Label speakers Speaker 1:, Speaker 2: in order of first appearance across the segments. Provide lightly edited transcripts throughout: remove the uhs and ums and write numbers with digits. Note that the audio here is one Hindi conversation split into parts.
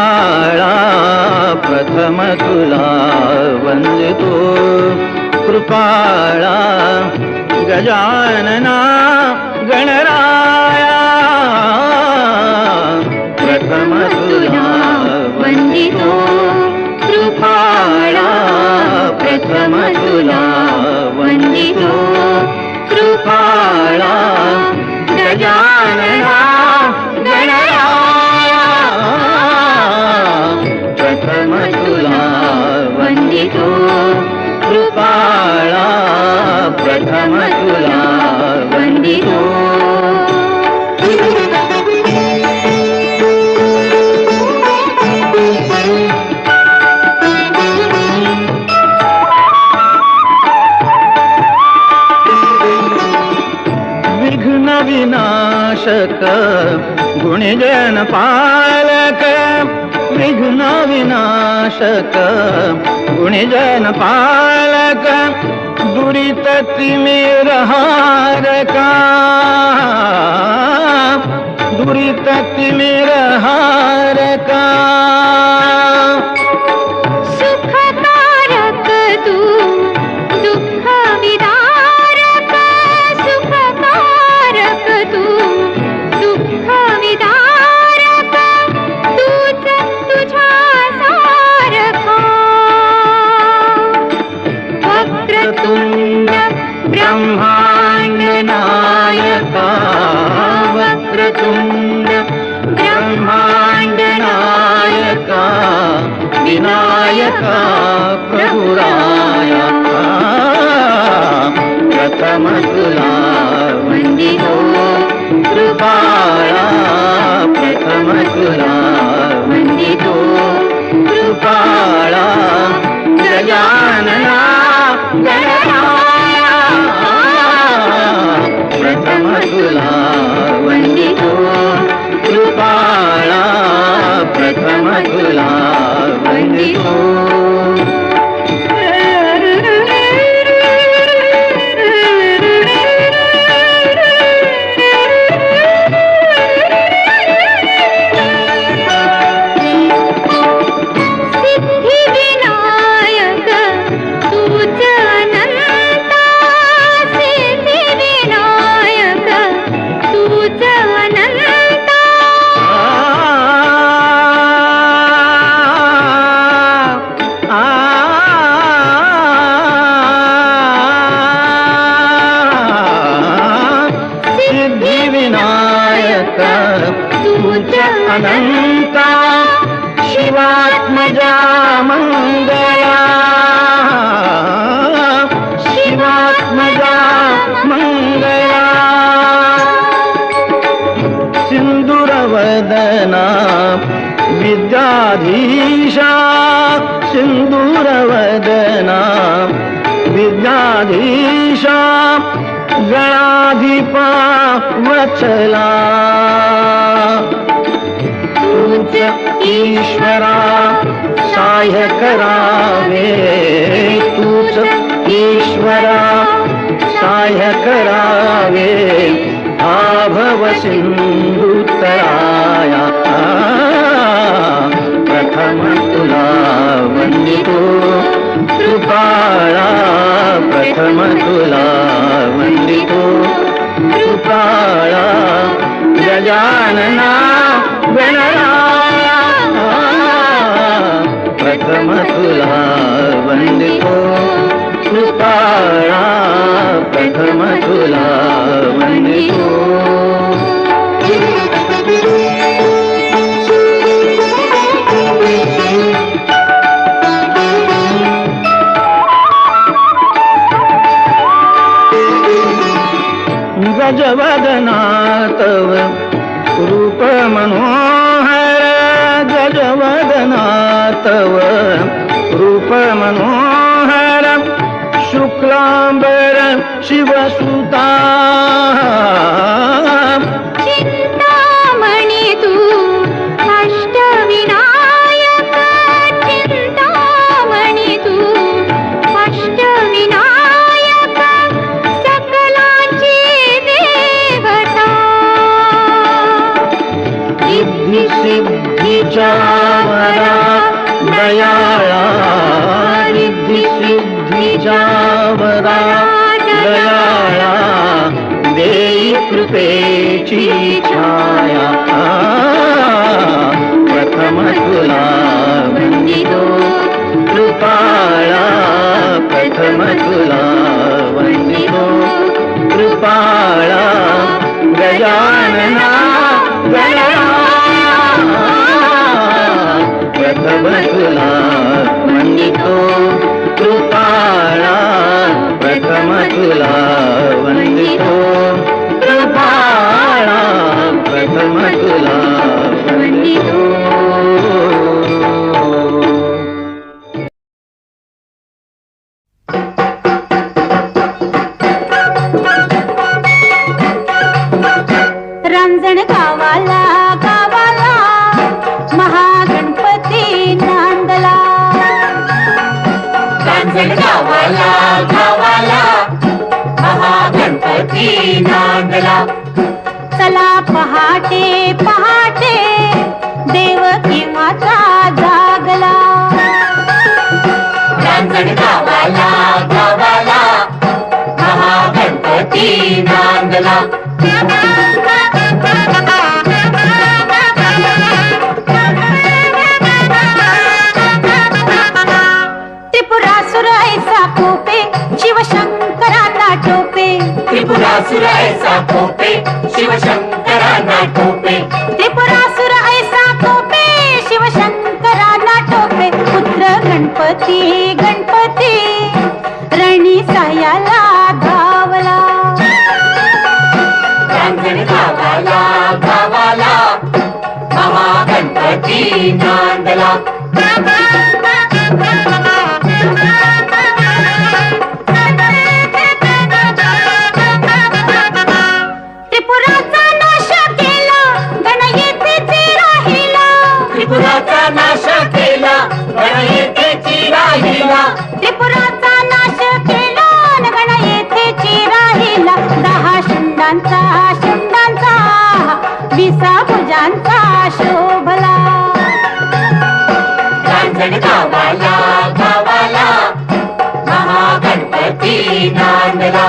Speaker 1: कृपाळा प्रथम तुला वंदितो कृपाळा गजानना गणराया प्रथम तुला वंदितो कृपाळा प्रथम तुला वंदितो कृपाळा गजानना गणराया प्रथम तुला वंदितो कृपाळा प्रथम तुला वंदितो विघ्न विनाशक गुणजन पालक विघ्न विनाशक गुणजन पालक दुरित तिमिर हारका दुरित तिमिर हारका
Speaker 2: सुखकारक तू दुःख विदारक सुखकारक तू दुःख विदारक तूच तुझ्या सारखा
Speaker 1: वक्रतुंड ब्रह्मांड नायका वक्रतुंड ब्रह्मांड नायका विनायका प्रभुराया प्रथम तुला वंदितो कृपाळा प्रथम तुला वंदितो कृपाळा गजानना गणराया प्रथम तुला वंदितो कृपाळा प्रथम तुला वंदितो अनंता शिवात्मजा मंगला शिवात्मजा मंगला सिंदूरवदना विद्याधीशा सिंदूरवदना विद्याधीशा गणाधिपा वत्सला तूच ईश्वरा सहाय्य करावे तूच ईश्वरा सहाय्य करावे आभव सिंधुतराया प्रथम तुला वंदितो कृपाळा प्रथम तुला वंदितो कृपाळा गजानना गणराया प्रथम तुला वंदितो कृपाळा प्रथम तुला वंदितो गजवदना तव रूप मनोहर गजवदना तव रूप मनोहर शुक्लांबर शिवसुता
Speaker 2: चिंतामणी तू अष्टविनायक चिंतामणी तू अष्टविनायक सकलांची देवता
Speaker 1: सिद्धी सिद्धीचा सावरा दयाळा रिद्धी सिद्धीच्यावरा दयाळा देई कृपेची छाया प्रथम तुला वंदितो कृपाळा प्रथम तुला वंदितो कृपाळा गजानना गणा प्रथम तुला वंदितो कृपाळा प्रथम तुला वंदितो कृपाळा प्रथम तुला वंदितो.
Speaker 2: रांजण गावाला गावाला महागणपती नांदला.
Speaker 3: रांजण गावाला गावाला महागणपती नांदला.
Speaker 2: चला पहाटे पहाटे देव केव्हाचा जागला.
Speaker 3: रांजण गावाला गावाला महागणपती नांदला.
Speaker 2: त्रिपुरासुर ऐसा कोपे शिवशंकरांना टोपे.
Speaker 3: त्रिपुरासुर ऐसा कोपे शिवशंकरांना टोपे.
Speaker 2: त्रिपुरासुर ऐसा कोपे शिवशंकरांना टोपे. पुत्र गणपती गणपती रणी साह्याला धावला.
Speaker 3: रांजण गावाला गावाला महागणपती नांदला.
Speaker 2: त्रिपुराचा नाश केला गण येथेच राहिला.
Speaker 3: त्रिपुराचा नाश केला गण येथेच राहिला.
Speaker 2: त्रिपुराचा नाश केला गण येथेच राहिला. 10 शुंडांचा शुंडांचा 20 भुजांचा शोभला.
Speaker 3: रांजण गावाला गावाला महागणपती नांदला.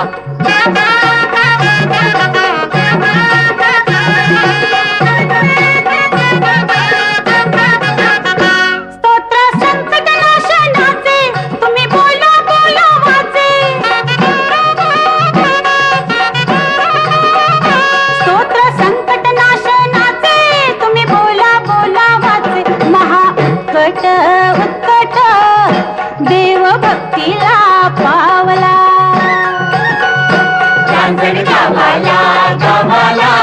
Speaker 2: स्तोत्र संकट नाशनाचे तुम्ही बोला बोला वाचे. स्तोत्र संकट नाशनाचे तुम्ही बोला बोला वाचे. महा उत्कट उत्कट देव भक्तीला पावला.
Speaker 3: रांजण गावाला गावाला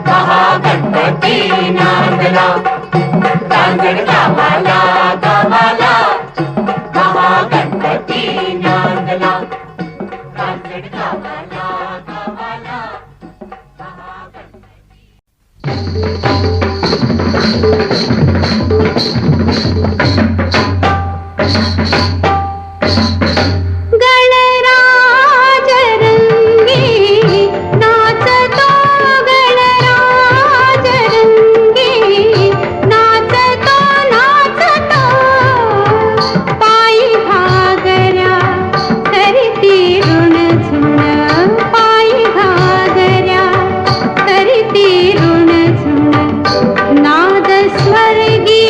Speaker 3: महागणपती नांदला. रांजण गावाला गावाला महागणपती नांदला. रांजण गावाला गावाला
Speaker 2: गणराज रंगी नाचतो. गणराज रंगी नाचतो नाचतो. पायी घागऱ्या करती ऋण झुण. पायी घागऱ्या करती ऋण झुण. नाद स्वर्गी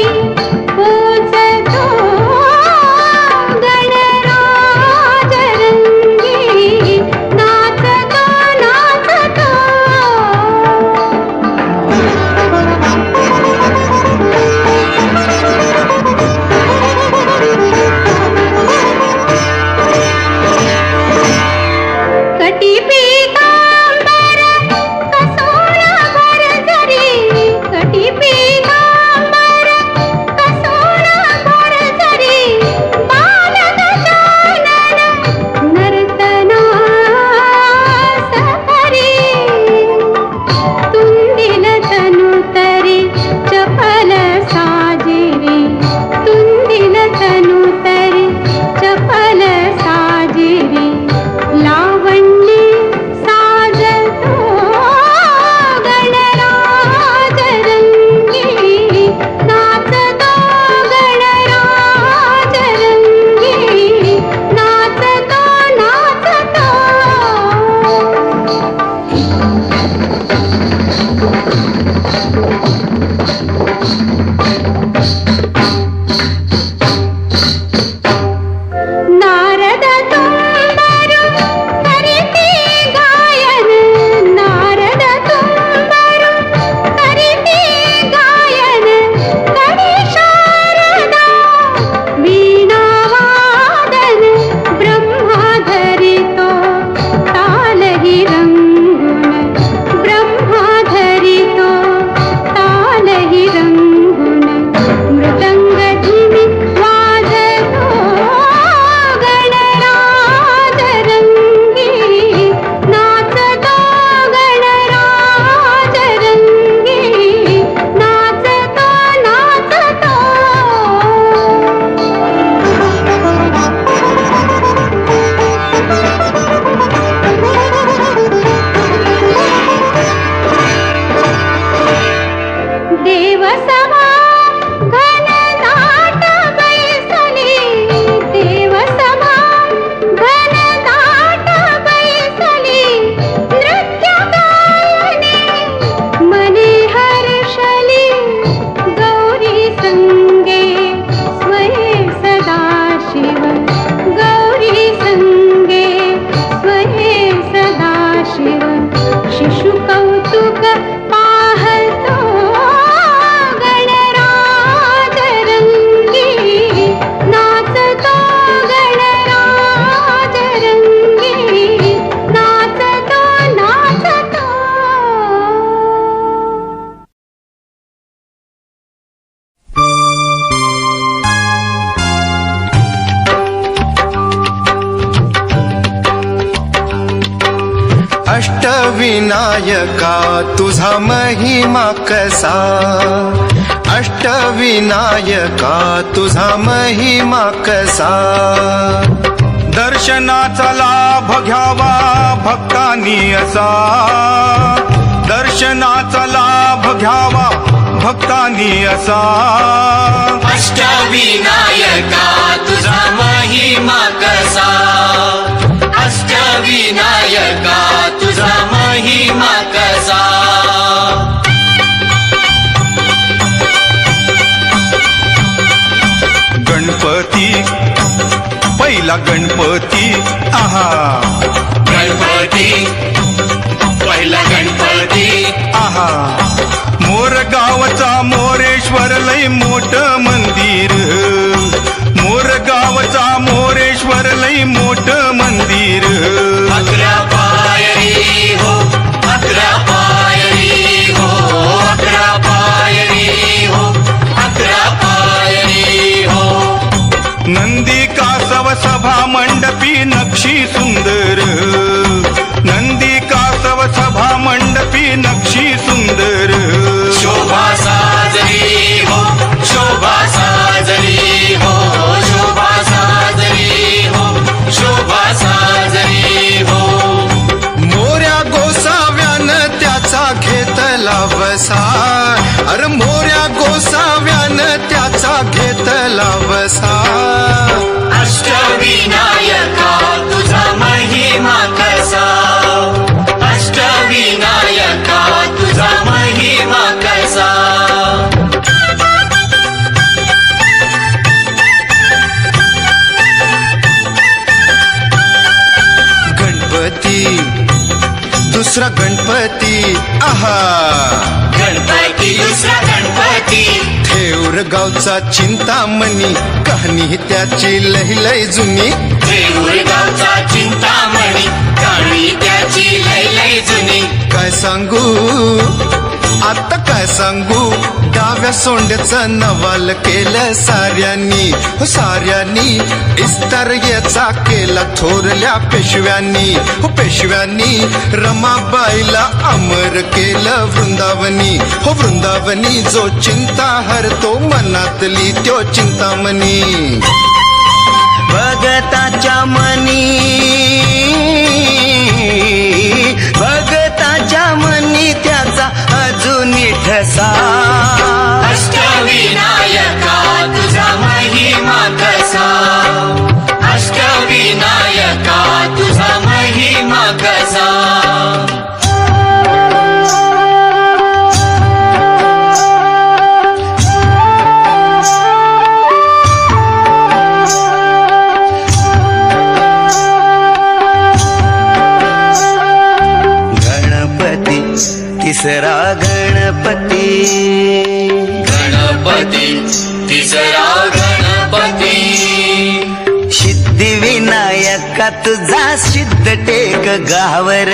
Speaker 4: अष्टविनायका तुझा महिमा कसा अष्टविनायका तुझा महिमा कसा
Speaker 5: दर्शनाचा लाभ घ्यावा भक्तांनी असा दर्शनाचा लाभ घ्यावा भक्तांनी असा
Speaker 3: अष्टविनायका तुझा महिमा कसा अष्टविनायका तुझा महिमा कसा
Speaker 5: गणपती पहिला गणपती आहा
Speaker 3: गणपती पहिला गणपती
Speaker 5: आहा मोर गावचा मोरेश्वर लय मोठ मंदिर मोर गावचा मोरेश्वर लय मोठ मंदिर
Speaker 3: 11 पायरी हो 11 पायरी हो 11 पायरी हो 11 पायरी हो
Speaker 5: नंदी कासव सभा मंडपी नक्षी सुंदर नंदी कासव सभा मंडपी नक्षी सुंदर
Speaker 3: शोभा साजरी हो शोभा साजरी हो शोभा साजरी हो शोभा साजरी हो
Speaker 4: मोऱ्या गोसाव्यानं त्याचा घेतला वसा अरे मोऱ्या गोसाव्यानं त्याचा घेतला वसा
Speaker 3: अष्टविनायका तुझा महिमा कसा अष्टविनायका तुझा महिमा कसा
Speaker 4: गणपती दुसरा गणपती आहा
Speaker 3: गणपती दुसरा गणपती
Speaker 4: ठेवर गावचा चिंतामणी कहाणी त्याची लय लय जुनी
Speaker 3: देऊळ गावचा चिंतामणी काळी त्याची लय लय जुनी
Speaker 4: काय सांगू आता काय सांगू डाव्या सोंड्याचं नवाल केलं साऱ्यांनी हो साऱ्यांनी इस्तर याचा केला थोरल्या पेशव्यांनी हो पेशव्यांनी रमाबाईला अमर केलं वृंदावनी हो वृंदावनी जो चिंता हरतो मनातली त्यो चिंतामणी
Speaker 1: भगताच्या मनी त्याचा अजूनही ठसा
Speaker 3: अष्टविनायका तुझा महिमा कसा अष्टविनायका तुझा महिमा कसा
Speaker 1: गणपती तिसरा गणपती
Speaker 3: गणपती तिसरा गणपती
Speaker 1: सिद्धिविनायका तुझा सिद्ध टेक गावर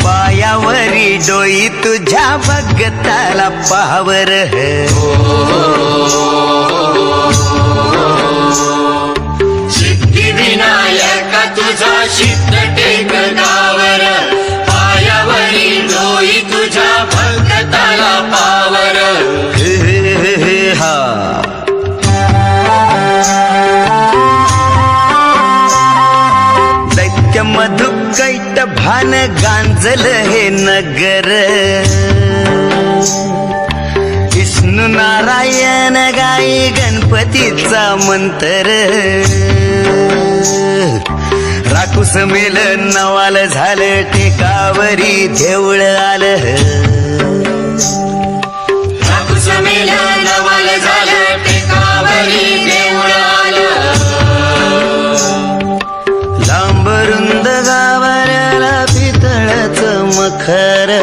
Speaker 1: पायावरी डोई तुझ्या भगताला पावर
Speaker 3: सिद्धिविनायका तुझा सिद्ध टेक गावर पायावरी डोई तुझ्या भक्ताला पावर
Speaker 1: हा दैत्य मधुकैट भान गांजल हे नगर विष्णू नारायण गाई गणपतीचा मंत्र राकुस मेल नवाल झालं टेकावरी देऊळ आलं
Speaker 3: राकुसमेल नवल झालं टेकावरी देऊळ आलं
Speaker 1: लांबरुंद गावाऱ्याला पितळाचं मखर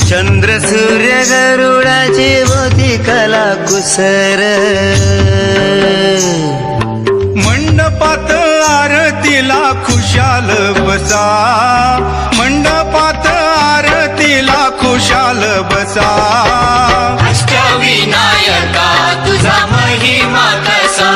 Speaker 1: चंद्र सूर्य गरुडाची भोवती कला कुसर
Speaker 5: मंडपात आरतीला खुशाल बसा मंडपात आरतीला खुशाल बसा
Speaker 3: अष्टविनायका तुझा महिमा कसा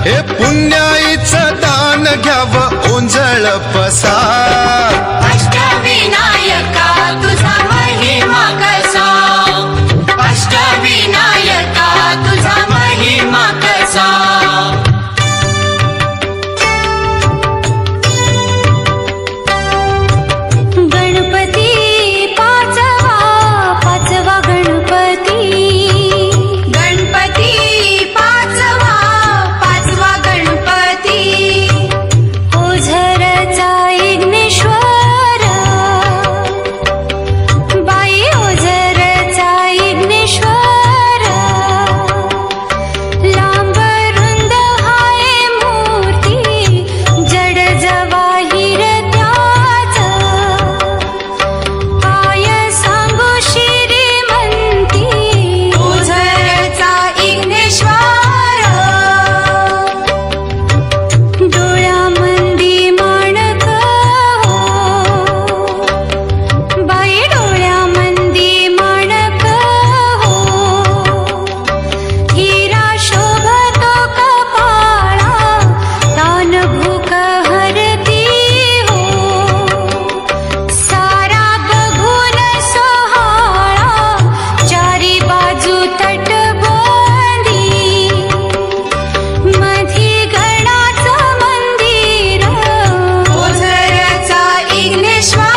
Speaker 4: हे पुण्याईचं दान घ्यावं ओंजळ पसार
Speaker 3: अष्टविनायका तुझा महिमा कसा अष्टविनायका तुझा महिमा कसा
Speaker 2: गणपती पाचवा पाचवा गणपती
Speaker 3: गणपती पाचवा पाचवा गणपती
Speaker 2: ओझरचा विघ्नेश्वर बाई ओझरचा विघ्नेश्वर लांब रुंद हाय मूर्ती जड जवाहीर त्याच काय सांगू श्रीमंती
Speaker 3: ओझरचा विघ्नेश्वर
Speaker 2: डोळ्यामंदी माणक बाई डोळ्यामंदी माणक हिरा शोभतो कपाळा तान भूक हरती हो सारा बघून सोहाळा चारी बाजू तटबंदी मधी गणाचं मंदिर
Speaker 3: ओझरचा विघ्नेश्वर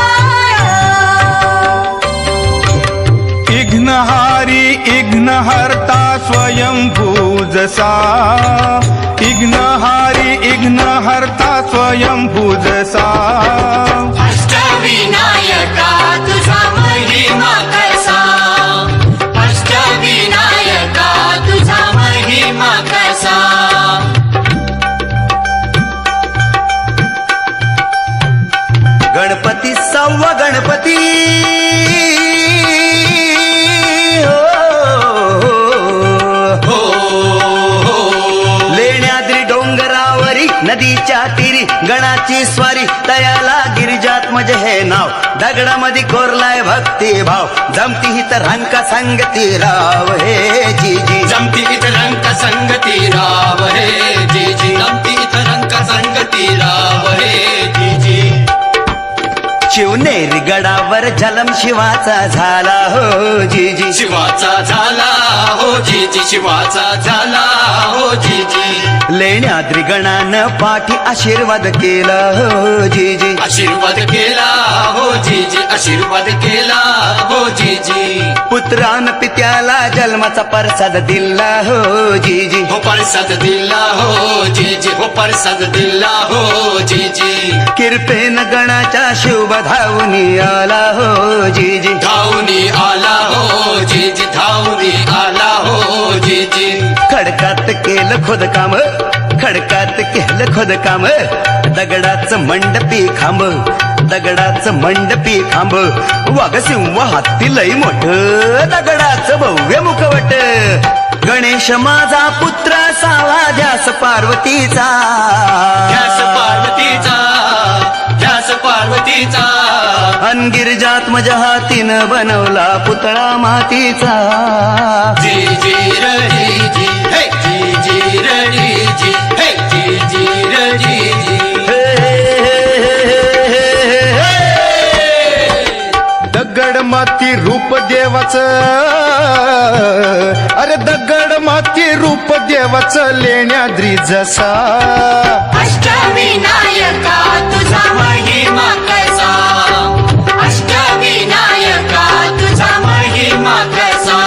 Speaker 5: इघ्नहारी इघ्नहर्ता स्वयंभू जसा इघ्नहारी इघ्नहर्ता स्वयंभू जसा
Speaker 3: अष्टविनायका तुझा महिमा कसा अष्टविनायका तुझा महिमा कसा
Speaker 1: गणपती सव्वा गणपती
Speaker 3: हो हो
Speaker 1: लेण्याद्री डोंगरावरी नदीच्या तीरी गणाची स्वारी तयाला गिरिजात्मज हे नाव दगडामध्ये कोरलाय भक्ती भाव जमती ही तर रंका संगती राव हे जी जी
Speaker 3: जमती इतरंक संगती राव हे जी जी जमती इतरंक संगती राव हे जी जी
Speaker 1: शिवनेरी गडावर जलम शिवाचा झाला हो जी जी
Speaker 3: शिवाचा झाला हो जी जी शिवाचा झाला हो जी जी
Speaker 1: लेण्याद्री गणानं पाठी आशीर्वाद केला हो जी जी
Speaker 3: आशीर्वाद केला हो जी जी आशीर्वाद केला हो जी जी
Speaker 1: पुत्रान पित्याला जन्माचा प्रसाद दिला हो जी जी
Speaker 3: हो परसाद दिला हो जी जी हो परसाद दिला हो जी जी
Speaker 1: किरपेन गणाच्या शिव धावून आला हो जी जी
Speaker 3: धावनी आला हो जी जी धावनी आला हो जी जी
Speaker 1: खडकात केलं खोदकाम खडकात केलं खोदकाम दगडाचं मंडपी खांब दगडाचं मंडपी खांब वाघसिंह हाती लई मोठ दगडाचं भव्य मुखवट गणेश माझा पुत्र सावा ध्यास पार्वतीचा
Speaker 3: ध्यास पार्वतीचा ध्यास पार्वतीचा
Speaker 1: अनगिरजात्मज हातीनं बनवला पुतळा मातीचा
Speaker 3: जी जी रडी जी हे जी जी रडी जी हे जी जी रडी जी
Speaker 1: हे,
Speaker 4: दगड माती रूप देवाचं अरे दगड माती रूप देवाचं लेण्याद्री जसा
Speaker 3: अष्टविनायका तुझा महिमा कसा अष्टविनायका तुझा महिमा कसा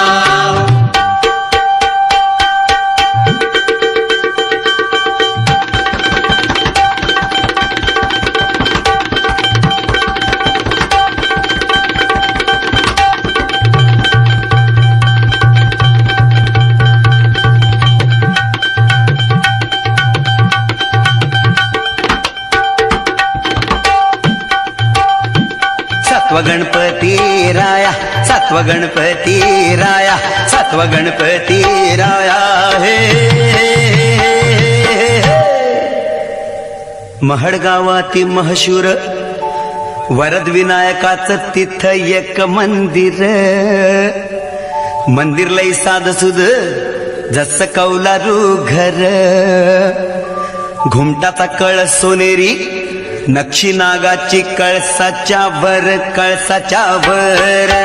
Speaker 1: सातवा गणपती राया सातवा गणपती राया सातवा गणपती राया हे महडगावाती महशूर वरद विनायकाचं तिथं एक मंदिर मंदिर लई साध सुध जस कौलारू घर घुमटाचा कळस सोनेरी नक्षी नागाची कळसाच्या वर कळसाच्या वर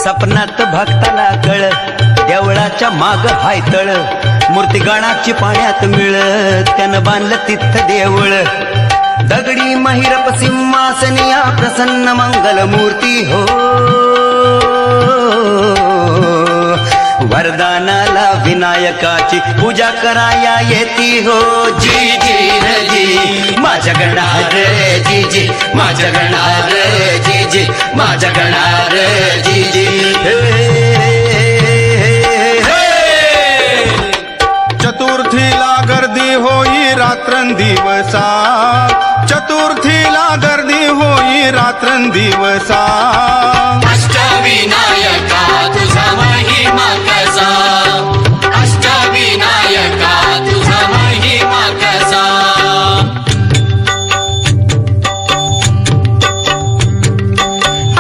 Speaker 1: सपनात भक्ताला कळ देवळाच्या माग हाय तळ मूर्ती गणाची पाण्यात मिळ त्यानं बांधलं तिथं देवळ दगडी महिरप सिंहासनिया प्रसन्न मंगल मूर्ती हो वरदानाला विनायकाची पूजा कराया येती हो जी जी र जी माझ्या गणार जी जी माझ्या गणार जी जी माझ्या गणार जी जी
Speaker 5: चतुर्थीला गर्दी होई रात्रंदिवसा चतुर्थीला गर्दी होई रात्रंदिवसा
Speaker 3: अष्टविनायका तुझा महिमा कसा अष्टविनायका तुझा महिमा कसा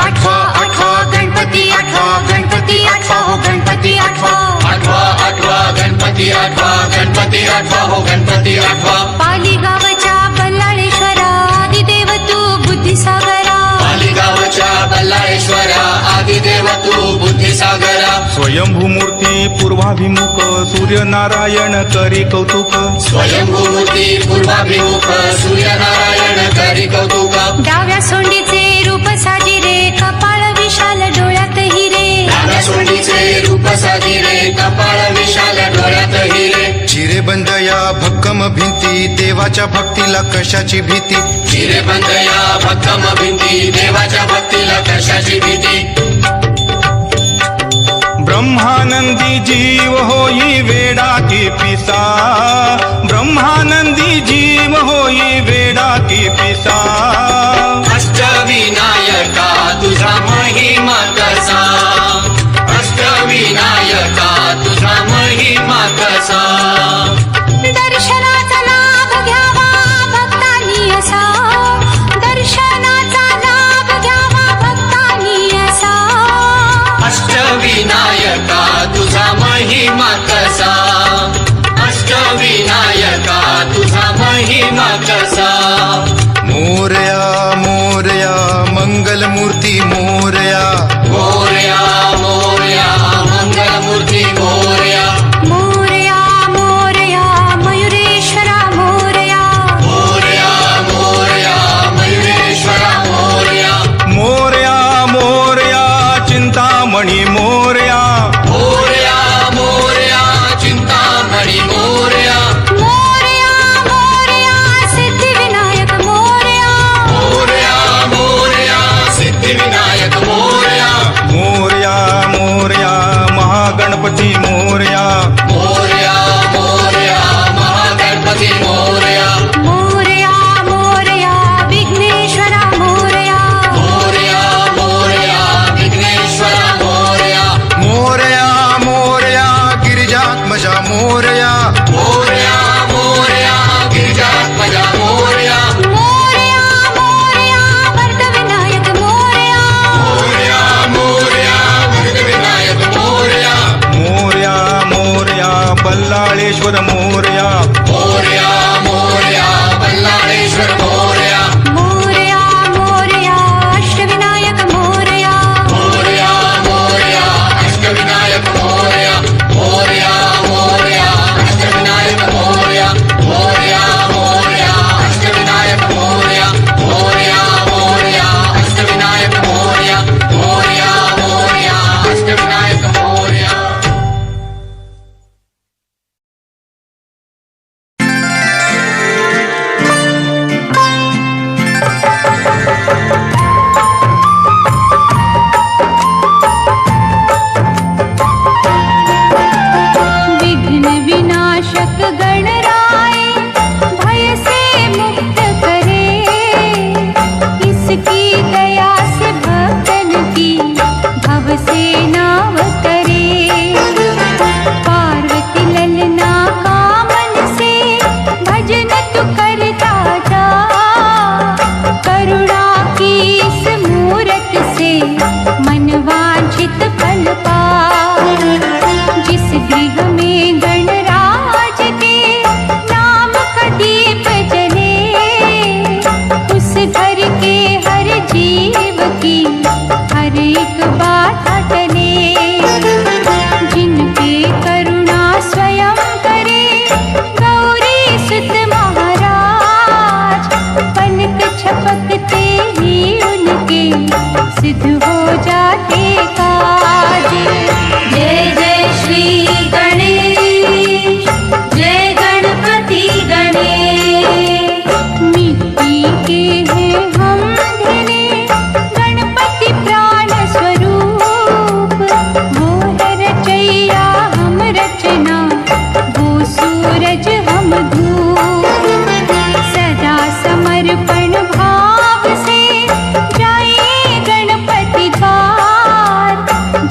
Speaker 2: आठवा आठवा गणपती आठवा गणपती आठवा हो गणपती आठवा
Speaker 3: आठवा आठवा गणपती आठवा गणपती आठवा हो गणपती आठवा
Speaker 2: पाली गावच्या बल्लाळेश्वरा आदिदेव तू बुद्धिसागरा
Speaker 3: मालिगावच्या बल्लाळेश्वरा आदिदेव तू बुद्धिसागरा
Speaker 5: स्वयंभू मूर्ती पूर्वाभिमुख सूर्यनारायण करी कौतुक
Speaker 3: स्वयंभूमूर्ती पूर्वाभिमुख सूर्यनारायण करी कौतुक
Speaker 2: डाव्या सोंडीचे रूप साजिरे कपाळ विशाल डोळ्यात हिरे
Speaker 3: डाव्या सोंडीचे रूप साजिरे कपाळ विशाल डोळ्यात हिरे
Speaker 4: चिरेबंद या भक्कम भिंती देवाच्या भक्तीला कशाची भीती
Speaker 3: चिरेबंद या भक्कम भिंती देवाच्या भक्तीला कशाची भीती
Speaker 5: ब्रह्मानंदी जीव होई वेडा की पिसा ब्रह्मानंदी जीव होई वेडा की पिसा
Speaker 3: अष्टविनायका तुझा महिमा कसा अष्टविनायका तुझा महिमा कसा
Speaker 2: दर्शनाचा लाभ घ्यावा भक्तांनी असा दर्शनाचा लाभ घ्यावा भक्तांनी असा
Speaker 3: अष्टविनायका तुझा महिमा कसा अष्टविनायका तुझा महिमा कसा
Speaker 4: मोरया मोरया मंगलमूर्ती मोरया
Speaker 3: मोरया मोरया मंगलमूर्ती मोरया
Speaker 2: मोरया मोरया मयुरेश्वरा मोरया
Speaker 3: मोरया मोरया मयुरेश्वरा मोरया
Speaker 5: मोरया मोरया चिंतामणी मोरया
Speaker 3: मोरया मोरया चिंतामणी मोरया
Speaker 2: मोरया मोरया सिद्धिविनायक मोरया
Speaker 3: मोरया मोरया सिद्धिविनायक मोरया
Speaker 5: मोरया मोरया महागणपती मोरया
Speaker 3: मोरया मोरया महागणपती मोरया
Speaker 2: मोरया मोरया विघ्नेश्वरा मोरया
Speaker 3: मोरया मोरया विघ्नेश्वरा मोरया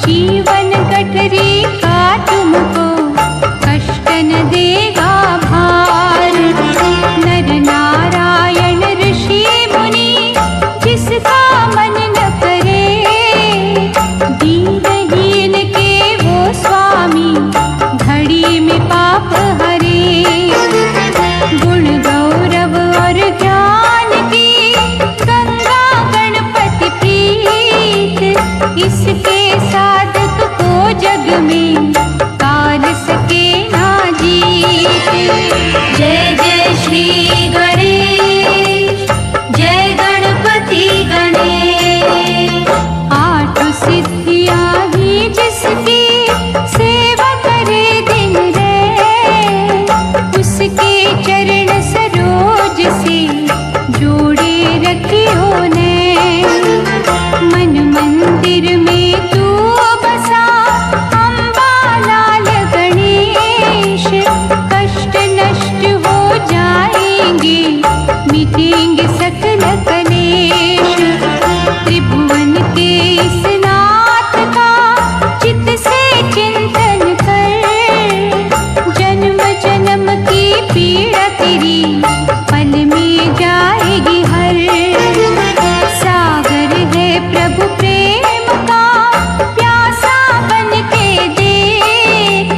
Speaker 2: जीवन गठरी का तुमको कष्ट न देगा भार। नर नारायण ऋषि मुनि जिसका मन न करे, दीनहीन के वो स्वामी घड़ी में पाप हरे। गुण गौरव और ज्ञान की गंगा गणपति प्रीत, इसके साधक को जग में काल सके ना जीत। जय जय श्री गणेश, जय गणपति गणेश। आठ सिद्धियां भी जिसकी सेवा करे दिन रैन, उसके चरण सरोज से जोड़े रखियो ने। मन मंदिर में तू बसा अम्बा लाल गणेश, कष्ट नष्ट हो जाएंगे मिटेंगे सकल कलेश। त्रिभुवन के इस नाथ का चित्त से चिंतन कर, जन्म जन्म की पीड़ा तेरी पल में जाएगी हर। सागर है प्रभु प्रेम का प्यासा बन के देख,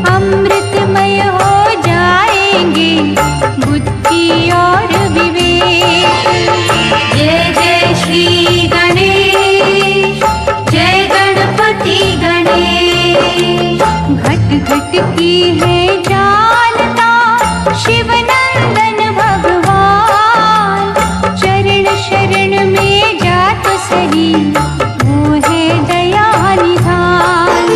Speaker 2: अमृतमय हो जाएंगे बुद्धि और विवेक। जय जय श्री गणेश, जय गणपति गणेश। घट घट की है जानता शिवनंदन भगवान, चरण शरण में जात सही वो है दया निधान।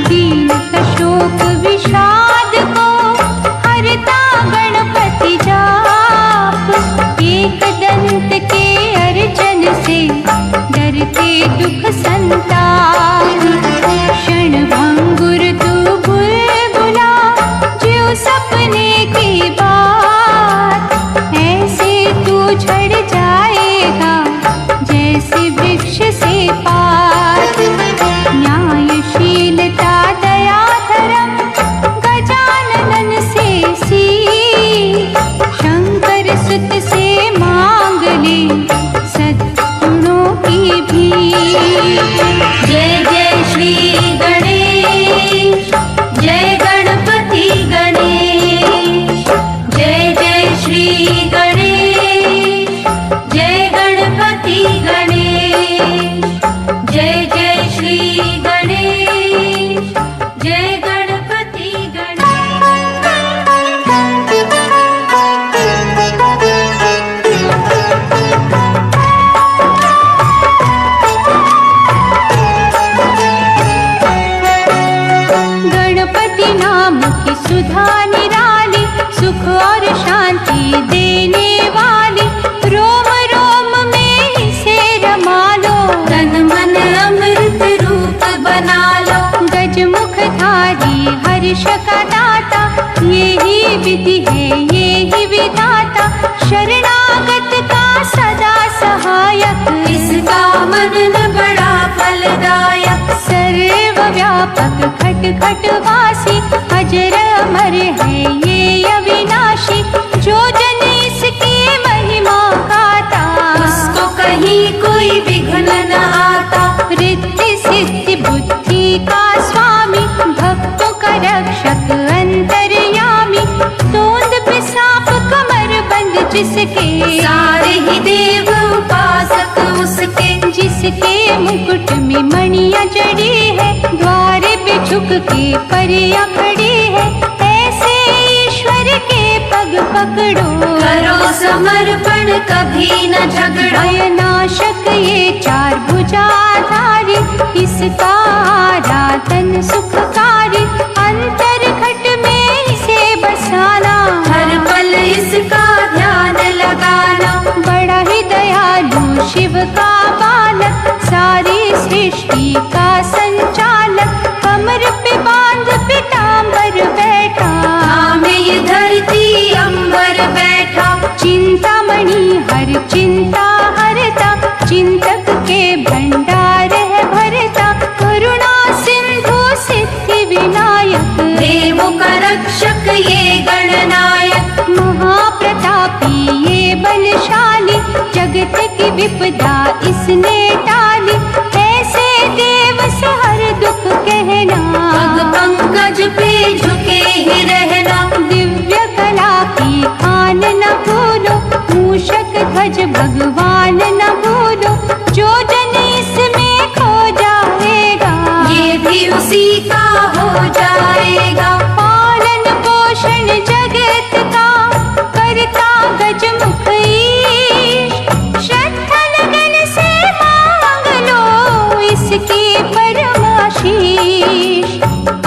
Speaker 2: दीन का शोक विषाद को हरता गणपति जाप, एक दंत के अर्चन से डरते दुख संताप। क्षण भंगुर तू बुलबुला जो सपने की बात, ऐसे तू झड़ जाएगा जैसे वृक्ष से पात। न्यायशीलता दया धर्म गजानन से सीख, शंकर सुत से मांग ले सद्गुणों की भीख। जय जय श्री गणेश, जय गणपति गणेश। जय जय श्री गणेश, जय गणपति गणेश। जय जय श्री गणेश, जय गणपति गणपति नाम की सुधा निराली, सुख और शांति देने वाली। रोम रोम में इसे रमा लो, तन मन अमृत रूप बना लो। गजमुख धारी हर्ष का दाता, यही विधि है यही विधाता। शरणागत का सदा सहायक, इसका मनन बड़ा फलदायक। सर्वव्यापक खट खट वासी, अजर अमर है ये अविनाशी। जो जन इसकी महिमा गाता, उसको कहीं कोई विघ्न न आता। रिद्धि सिद्धि बुद्धि का स्वामी, भक्तों का रक्षक अंतर्यामी। तोंद पिसाप कमर बंद जिसके, सारे ही देव उपासक उसके। जिसके मुकुट में मणियां जड़ी है, द्वार पे झुक के परियां खड़ी है। ऐसे ईश्वर के पग पकड़ो, करो समर्पण कभी न झगड़ो। भयनाशक ये चार भुजाधारी, इसका आराधन सुखकारी। अंतर घट में इसे बसाना, हर पल इसका ध्यान लगाना। बड़ा ही दयालु शिव का बालक, सारी सृष्टि का संचालक। कमर पे बांध पीतांबर बैठा, में ये धरती अंबर बैठा। चिंतामणि हर चिंता हरता, चिंतक के भंडार है भरता। करुणा विपदा इसने टाली, ऐसे देव से हर दुख कहना।
Speaker 3: पग पंकज पे झुके ही रहना,
Speaker 2: दिव्य कला की खान न भूलो, मूषक ध्वज भगवान न भूलो, जो जन इसमें खो जाएगा
Speaker 3: ये भी उसी का हो जाएगा।
Speaker 2: पालन पोषण जगत का करता गज मुख ईश, श्रद्धा लगन से मांग लो इसकी परमाशीष।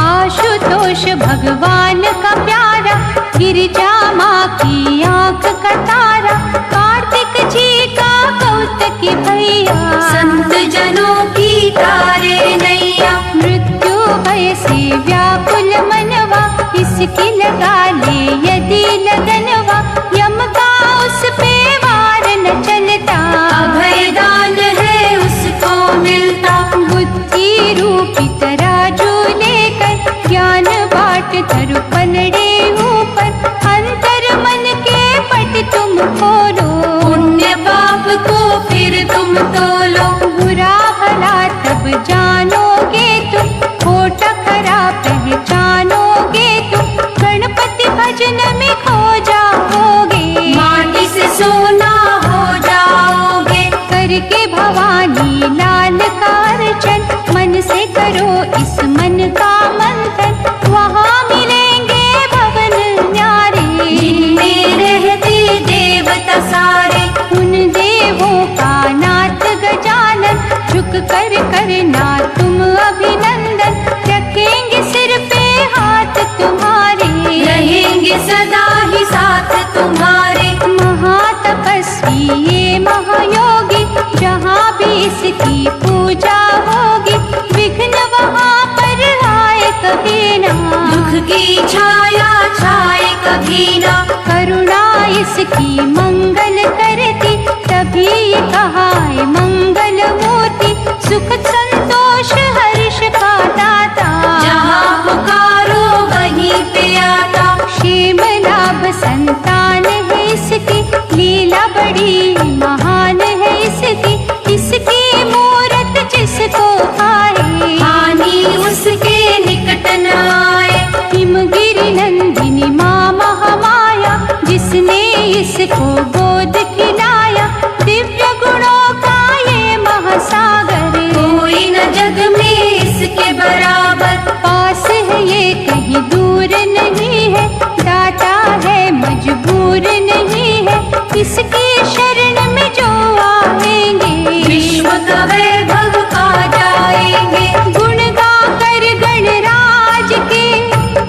Speaker 2: आशुतोष भगवान का प्यारा, गिरिजा माँ की आंख का तारा, कार्तिक जी का कौतकी भैया,
Speaker 3: संत जनों की तारे नैया।
Speaker 2: मृत्यु भय से व्याकुल मनवा, इसकी लगा ले यदि लगनवा, यम का उस पे वार न चलता,
Speaker 3: अभयदान है उसको मिलता।
Speaker 2: बुद्धि रूपी तराजू लेकर ज्ञान बाट धरु पलड़े ऊपर, अंतर मन के पट तुम खोलो,
Speaker 3: पुण्य पाप को फिर तुम तोलो।
Speaker 2: बुरा भला तब जानोगे तुम, खोटा खरा पहचानोगे तुम, गणपति भजन में खो जाओगे,
Speaker 3: माटी से सोना हो जाओगे।
Speaker 2: करके भवानी लाल का अर्चन, मन से करो इस मन का मंथन, वहाँ मिलेंगे भवन न्यारे,
Speaker 3: जिनमें रहते देवता सारे।
Speaker 2: उन देवों का नाथ गजानन, झुक कर करना तुम अभिनंदन, रखेंगे सिर पे हाथ तुम्हारे,
Speaker 3: रहेंगे सदा ही साथ तुम्हारे।
Speaker 2: महातपस्वी ये महायोगी, जहाँ भी इसकी पूजा होगी, विघ्न वहाँ पर आए कभी ना,
Speaker 3: दुख की छाया छाए कभी ना।
Speaker 2: करुणा इसकी मंगल करती, तभी ये कहा है मंगल मूर्ति, सुख संतोष हर्ष का दाता,
Speaker 3: जहाँ पुकारो वहीं पे आता।
Speaker 2: क्षेम लाभ संतान है इसकी, लीला बड़ी महान है इसकी, इसकी मूरत जिसको आए,
Speaker 3: हानि उसके निकट न आए।
Speaker 2: हिमगिरि नंदिनी माँ महामाया, जिसने इसको गोद खिलाया, दिव्य गुणों का ये महासागर,
Speaker 3: कोई न जग में इसके बराबर।
Speaker 2: पास है ये कहीं दूर नहीं है, दाता है मजबूर नहीं है, इसकी शरण में जो आएंगे,
Speaker 3: विश्व का वैभव पा जाएंगे।
Speaker 2: गुण गा कर गणराज के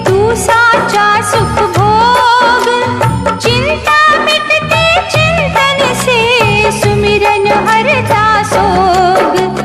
Speaker 2: तू साचा सुख भोग, चिंता मिटते चिंतन से, सुमिरन हरता सोग।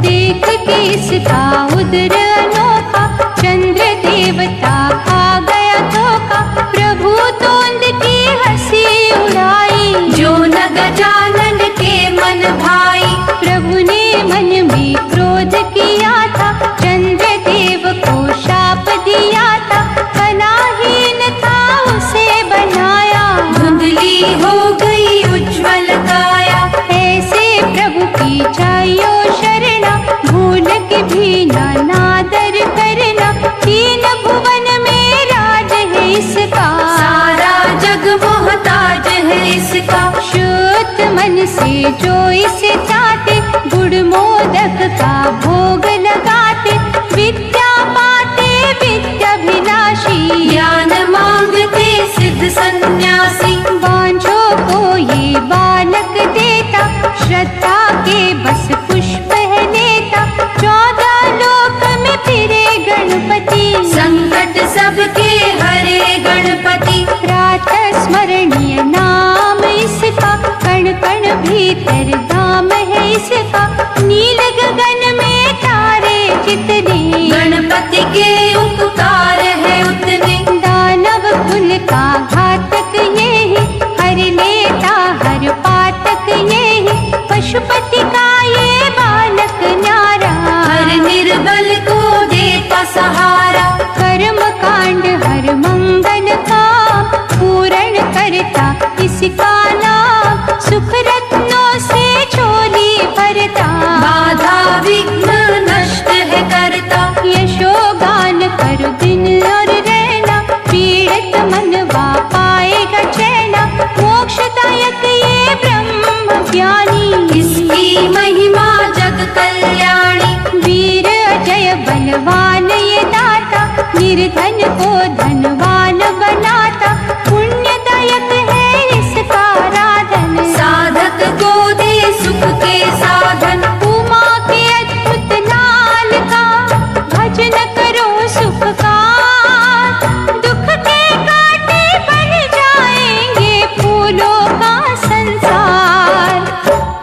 Speaker 2: देख के इसका उदर अनोखा, चंद्र देवता खा गया धोखा, प्रभु तोंद की हंसी उड़ाई,
Speaker 3: जो न गजानन के मन भाई।
Speaker 2: प्रभु ने मन में क्रोध किया था, चंद्र देव को शाप दिया था, कलाहीन था उसे बनाया,
Speaker 3: धुंधली हो गई उज्ज्वल काया।
Speaker 2: ऐसे प्रभु की चाहियो शरणा, भूल के भी नादर करना, तीन भुवन में राज है इसका,
Speaker 3: सारा जग मोहताज है इसका।
Speaker 2: शुद्ध मन से जो इसे चाहते, गुड़ मोदक का भोग लगाते, विद्या पाते विद्याभिलाषी,
Speaker 3: ज्ञान मांगते सिद्ध सन्यासी।
Speaker 2: बांझों को ये बालक देता, श्रद्धा के बस पुष्प है लेता, 14 लोक में फिरे गणपति,
Speaker 3: संकट सबके हरे गणपति।
Speaker 2: प्रातः स्मरणीय नाम इसका, कण कण भीतर धाम है इसका, नील गगन में तारे जितने,
Speaker 3: गणपति के उपकार है उतने।
Speaker 2: दानव कुल का घातक ये ही, हर लेता हर पातक ये ही, पशुपति का ये बालक न्यारा,
Speaker 3: हर निर्बल को देता सहारा।
Speaker 2: कर्म कांड हर मंगल काम, पूर्ण करता इसका नाम, सुख रत्नों से धनवान ये दाता, निर्धन को धनवान बनाता, पुण्यदायक है इसका राधन।
Speaker 6: साधक को दे सुख के साधन,
Speaker 2: उमा के अद्भुत लाल का भजन करो सुख का, दुख के कांटे बन जाएंगे फूलों का संसार।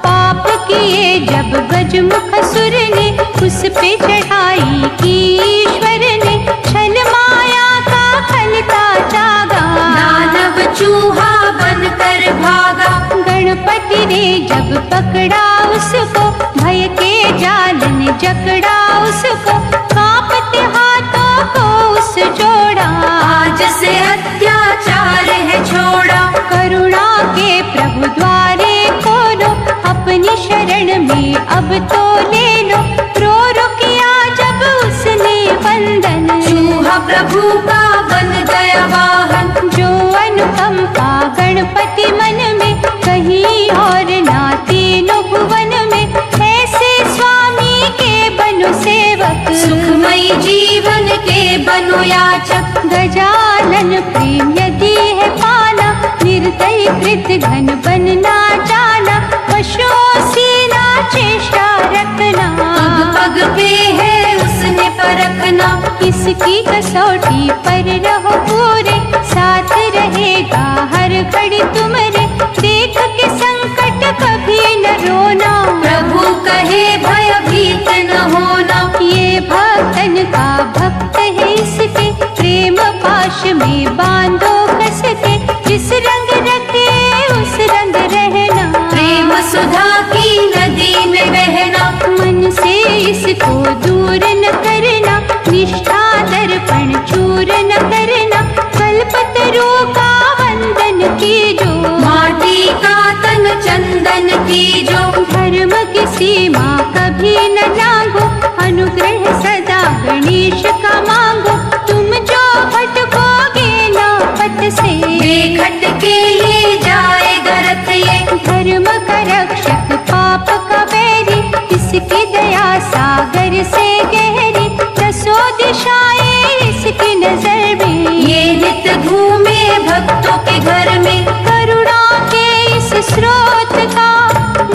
Speaker 2: पाप किए जब गजमुख सुर ने, उस पे चढ़ाई की ईश्वर ने, छल माया का खलता जागा,
Speaker 6: दानव चूहा बनकर भागा।
Speaker 2: गणपति ने जब पकड़ा उसको, भय के जाल ने जकड़ा उसको, कांपते हाथों को उस जोड़ा,
Speaker 6: आज से अत्याचार है छोड़ा।
Speaker 2: करुणा के प्रभु द्वारे खोलो, अपनी शरण में अब तो ले लो, रो रो किया जब उसने वंदन।
Speaker 6: चूहा प्रभु का बन गया वाहन,
Speaker 2: जो अनुकंपा गणपति मन में, कहीं और ना तीनों भुवन में, ऐसे स्वामी के बनो सेवक,
Speaker 6: सुखमयी जीवन के बनो याचक।
Speaker 2: गजानन प्रेम यदि है पाना, निर्दयी कृत घन बनना जाना, पशुओं सी ना चेष्टा रखना,
Speaker 6: पग पग पे है उसने परखना।
Speaker 2: इसकी कसौटी पर रहो पूरे, साथ रहेगा हर घड़ी तुम्हारे, देख के संकट कभी न रोना,
Speaker 6: प्रभु कहे भयभीत न होना।
Speaker 2: ये भक्तन का भक्त है इसके, प्रेम पाश में बांधो कस के, जिस रंग रखे उस रंग रहना,
Speaker 6: प्रेम सुधा की नदी में बहना।
Speaker 2: मन से इसको दूर न करना, निष्ठा दर्पण चूर न करना, कल्पतरू का वंदन कीजो,
Speaker 6: माटी का तन चंदन कीजो।
Speaker 2: धर्म की सीमा कभी न लांघो, अनुग्रह सदा गणेश का मांगो, तुम जो भटकोगे ना पथ से,
Speaker 6: बेखट के ले जाएगा रथ ये।
Speaker 2: धर्म का रक्षक पाप का बैरी, इसकी दया सागर से गहरी, दसों दिशाएं इसकी नजर में,
Speaker 6: ये नित घूमे भक्तों के घर में।
Speaker 2: करुणा के इस स्रोत का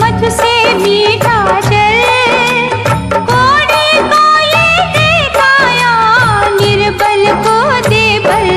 Speaker 2: मधु से मीठा जल, कोने को ये दिखाया, निर्बल को दे बल।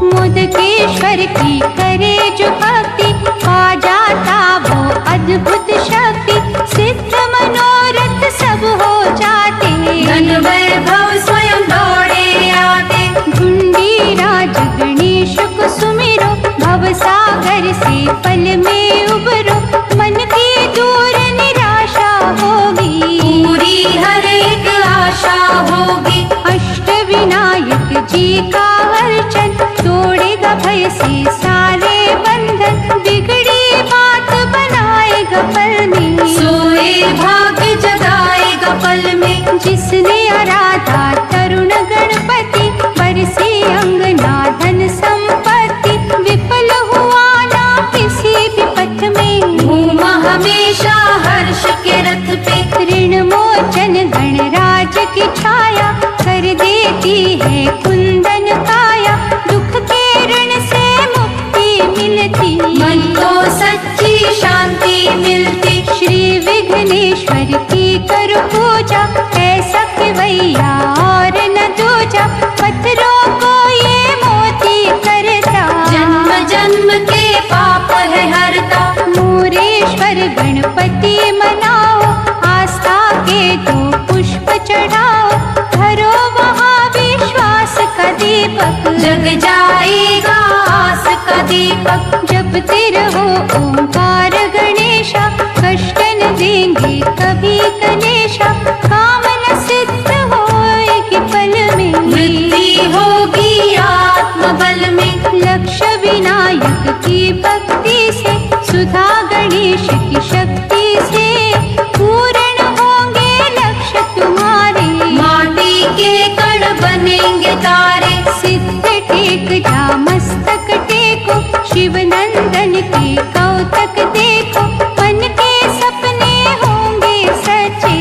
Speaker 2: मोदकेश्वर की करे जो भक्ति, पा जाता वो अद्भुत शक्ति, सिद्ध मनोरथ सब हो जाते,
Speaker 6: धन वैभव स्वयं दौड़े आते।
Speaker 2: ढूंढी राज गणेश को सुमिरो, भव सागर से पल में उबरो, मन की दूर निराशा होगी,
Speaker 6: पूरी हर एक आशा होगी।
Speaker 2: अष्ट विनायक जी का अर्चन, तोड़ेगा भय से सारे बंधन, बिगड़ी बात बनाएगा पल में,
Speaker 6: सोए भाग्य जगाएगा पल में।
Speaker 2: जिसने आराधा तरुण गणपति, बरसी अंगना धन संपत्ति, विफल हुआ ना किसी भी पथ में,
Speaker 6: घूमा हमेशा हर्ष के रथ पे।
Speaker 2: ऋण मोचन गणराज की छाया, कर देती है कुंदन काया, दुख के ऋण से मुक्ति मिलती,
Speaker 6: मन को सच्ची शांति मिलती।
Speaker 2: श्री विघ्नेश्वर की करो पूजा, ऐसा खिवैया और न दूजा, पत्थरों को ये मोती करता,
Speaker 6: जन्म जन्म के पाप है हरता।
Speaker 2: मोरेश्वर गणपति मनाओ, आस्था के दो पुष्प चढ़ाओ, धरो वहाँ विश्वास का दीपक,
Speaker 6: जग जाएगा आस का दीपक।
Speaker 2: जपते रहो ओंकार गणेशा, कष्ट न देंगे कभी गणेशा, कामना सिद्ध होएगी पल में,
Speaker 6: वृद्धि होगी आत्मबल में।
Speaker 2: लक्ष्य विनायक की भक्ति से, सुधा गणेश की शक्ति से, पूर्ण होंगे लक्ष्य तुम्हारे,
Speaker 6: माटी के कण बनेंगे तारे।
Speaker 2: सिद्ध टेक जा मस्तक टेको, शिव नंदन के कौतक देखो, मन के सपने होंगे सचे,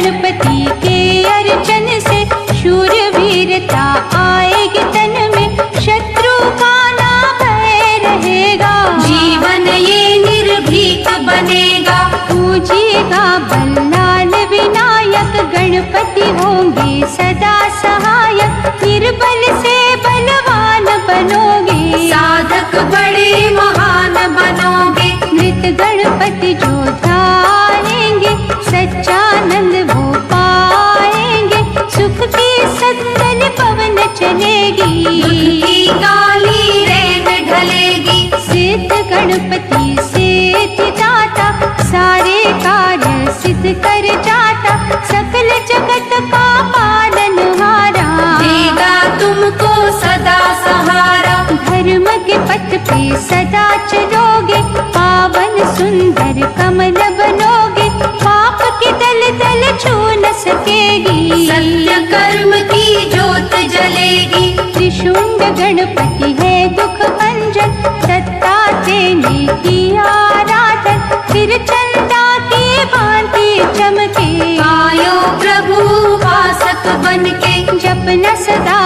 Speaker 2: गणपति के अर्चन से शूरवीरता आएगी तन में, शत्रु का ना भय रहेगा।
Speaker 6: जीवन ये निर्भीक बनेगा।
Speaker 2: पूजिएगा बल्लाल विनायक, गणपति होंगे सदा सहायक, निर्बल से बलवान बनोगे,
Speaker 6: साधक बड़े महान बनोगे।
Speaker 2: मृत गणपति जो धारेंगे, सच्चानंद वो पाएंगे, सुख की सत्तल पवन चलेगी,
Speaker 6: दुख की काली रैन ढलेगी।
Speaker 2: सिद्ध गणपति सिद्धि दाता, सारे कार्य सिद्ध कर जाता, सकल जगत का पालनहारा,
Speaker 6: देगा तुमको सदा सहारा।
Speaker 2: धर्म के पथ पे सदा चलोगे, पावन सुंदर कमल बनोगे, पाप की दल छू न सकेगी,
Speaker 6: सत्य कर्म की ज्योत जलेगी।
Speaker 2: त्रिशूंड गणपति है दुख भंजन, दत्ता तेने किया आराधन, फिर चंदा की भांति चमके,
Speaker 6: आयो प्रभु वासक बनके।
Speaker 2: जपना सदा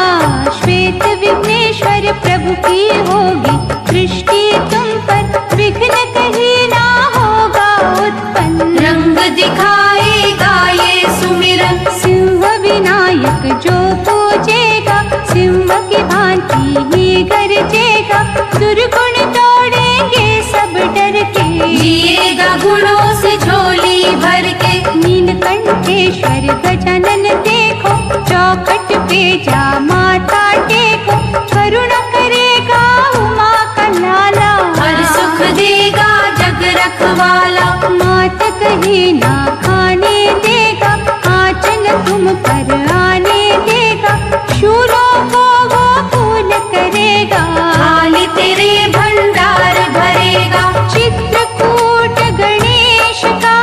Speaker 2: श्वेत विघ्नेश्वर, प्रभु की होगी दृष्टि तुम पर, विघ्न कहीं ना होगा उत्पन्न,
Speaker 6: रंग दिखाएगा ये सुमिरन।
Speaker 2: सिंह विनायक जो पूजेगा, सिंह की भांति ही गरजेगा, दुर्गुण तोड़ेंगे सब डर के,
Speaker 6: जिएगा गुणों से झोली भर के।
Speaker 2: नीलकंठेश्वर गजानन देखो, चौखट पे जा माता टेको, करुणा करेगा उमा का लाला,
Speaker 6: हर सुख देगा जग रखवाला।
Speaker 2: मात कहीं ना खाने देगा, आंचल तुम पर आने देगा, शूरों को वो फूल करेगा,
Speaker 6: थाली तेरे भंडार भरेगा।
Speaker 2: चित्रकूट गणेश का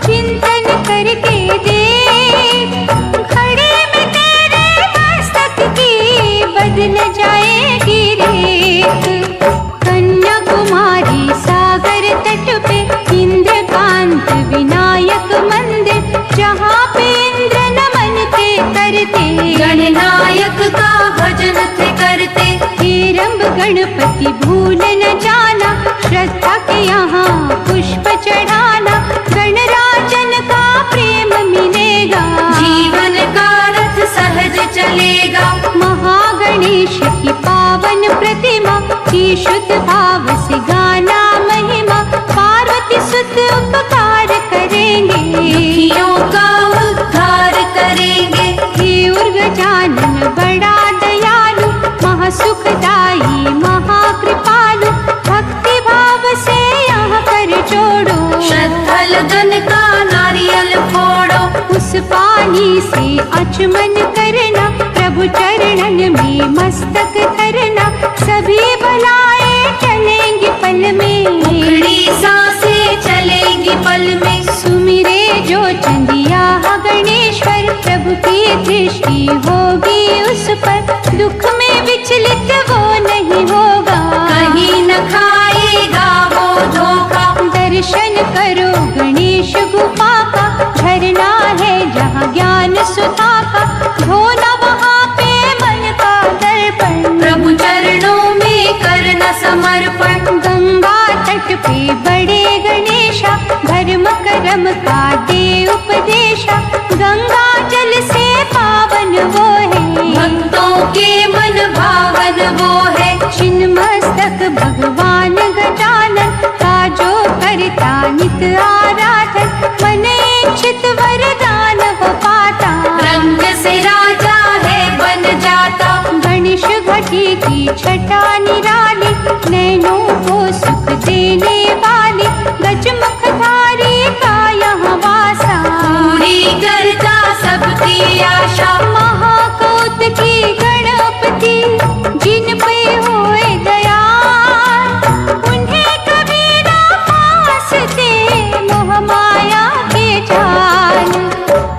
Speaker 2: चिंतन करके देख, घड़े में तेरे मस्तक की बदल जाएगी रेत। कन्याकुमारी सागर तट पे इंद्रकांत विनायक मंदिर, जहाँ पे इंद्र नमन थे करते,
Speaker 6: गणनायक का भजन थे करते।
Speaker 2: हेरंब गणपति भूल न जाना, श्रद्धा के यहाँ पुष्प चढ़ाना, गणराजन का प्रेम मिलेगा,
Speaker 6: जीवन का रथ सहज चलेगा।
Speaker 2: महागणेश की पावन प्रतिमा की शुद्ध भाव से गाना महिमा, पार्वती सुत उपकार करेंगे,
Speaker 6: दुखियों का उद्धार करेंगे।
Speaker 2: हे उर्गजानन बड़ा दयालु, महासुखदाई महाकृपालु, भक्ति भाव से यहाँ कर जोड़ो,
Speaker 6: श्रद्धा लगन का नारियल फोड़ो।
Speaker 2: उस पानी से आचमन करना, प्रभु चरणन में मस्तक धरना, सभी भलाएं चलेंगी पल में,
Speaker 6: उखड़ी सांसें चलेंगी पल में।
Speaker 2: सुमिरे जो चंदिया गणेश्वर, प्रभु की दृष्टि होगी उस पर, दुख में विचलित वो नहीं होगा,
Speaker 6: कहीं न खाएगा वो धोखा।
Speaker 2: दर्शन करो गणेश गुफा का, झरना है जहाँ ज्ञान सुधा का, धोना वहाँ पे मन का दर्पण,
Speaker 6: प्रभु चरणों में करना समर्पण।
Speaker 2: गंगा तट पे बड़े गणेशा, धर्म कर्म का दे उपदेशा, गंगा जल से पावन वो है,
Speaker 6: भक्तों के मन भावन वो है।
Speaker 2: छिन्न मस्तक भगवान गजानन का जो करता नित आराधन, मन इच्छित वरदान हो पाता,
Speaker 6: रंग से राजा है बन जाता।
Speaker 2: गणेश घटी की छटा निराली, नैनों को सुख देने वाली, गजमुखधारी का यहाँ वासा,
Speaker 6: पूरी करता सबकी आशा।
Speaker 2: महाकौत की गणपति जिन पे होए दयाल, उन्हें कभी ना फांसते मोह माया के जाल,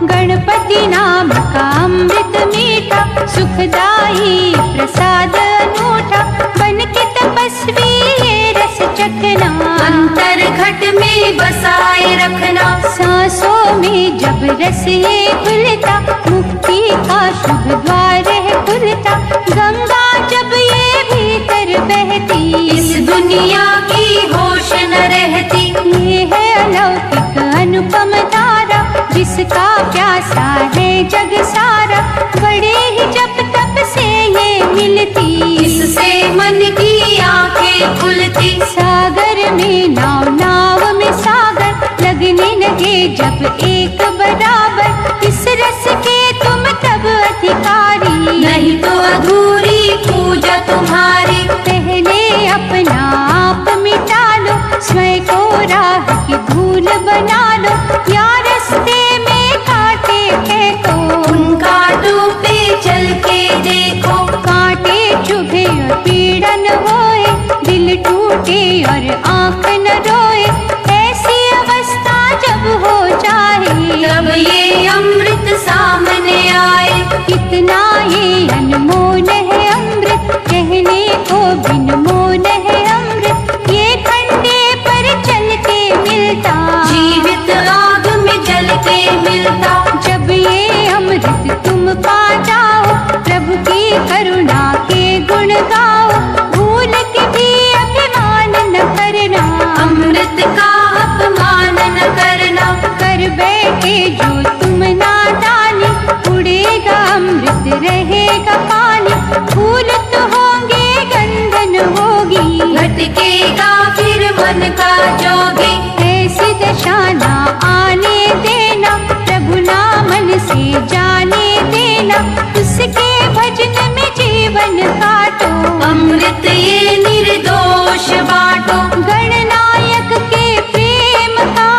Speaker 2: गणपति नाम का अमृत मीठा, सुखदाई प्रसाद अनूठा, बन के तपस्वी ये रस चखना,
Speaker 6: अंतर घट में बसाए रखना।
Speaker 2: सांसों में जब रस ये घुलता, मुक्ति का शुभ द्वार है खुलता। गंगा जब ये भीतर बहती,
Speaker 6: इस दुनिया की होश न रहती।
Speaker 2: ये है अलौकिक अनुपम धारा, जिसका प्यासा है जग सारा। बड़े ही जब तप से ये मिलती,
Speaker 6: इससे मन की आंखें खुलती।
Speaker 2: सागर में नाव नाव में सागर, लगने लगे जब एक बराबर। इस रस के तुम तब अधिकारी,
Speaker 6: नहीं तो अधूरी पूजा तुम्हारी।
Speaker 2: पहले अपना आप मिटा लो, स्वयं को राह की धूल बना लो। या रास्ते में कांटे फेंको,
Speaker 6: उन कांटों पे चल के देखो।
Speaker 2: कांटे चुभे और पीड़ा न होए, दिल टूटे और आंख न रोए। ऐसी अवस्था जब हो जाए,
Speaker 6: तब ये अमृत सामने आए।
Speaker 2: कितना ये अनमोल है अमृत, कहने को बिन मोल है अमृत। ये खंडे पर चल के मिलता,
Speaker 6: जीवित आग में जल के मिलता।
Speaker 2: जब ये अमृत तुम पा जाओ, प्रभु की करुणा के गुण गाओ। भूल के भी अभिमान न करना,
Speaker 6: अमृत का अपमान न करना।
Speaker 2: कर बैठे जो तुम नादानी, उड़ेगा अमृत रहेगा पानी। फूल तो होंगे गंधन होगी,
Speaker 6: भटकेगा फिर मन का जोगी।
Speaker 2: ऐसी दशा ना आने देना, प्रभु नामन से जाने देना। उसके भजन में जीवन काटो,
Speaker 6: अमृत ये निर्दोष बाटो।
Speaker 2: गणनायक के प्रेम का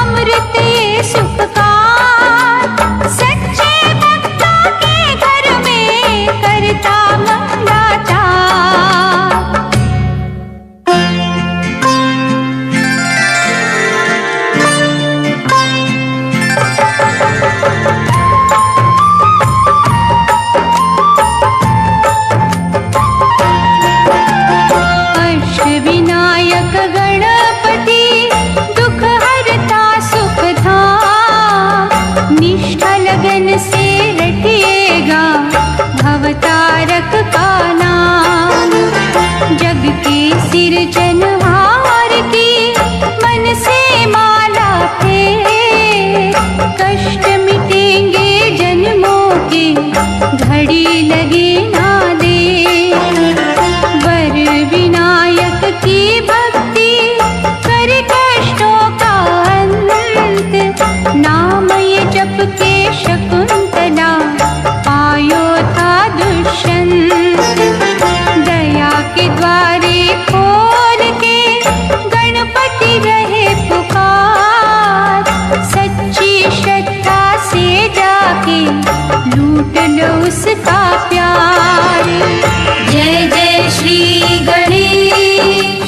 Speaker 2: अमृत ये सुख का। सच्चे भक्तों के घर में करता मंगलाचार। अष्टविनायक गणपति, दुख हरता सुख धाम। निष्ठा लगन से रटिएगा भवतारक का नाम। जग के सिरजनहार की मन से माला फेर, कष्ट मिटेंगे जन्मों के घड़ी लगे ना दे। वर विनायक की भक्ति कर कष्टों का अंत। नाम ये जप के शकुंतला पायो था दुष्यंत। दया के द्वारे खोल के गणपति रहे पुकार। सच्ची श्रद्धा से जाके लूट लो उसका प्यार।
Speaker 6: जय जय श्री गणेश,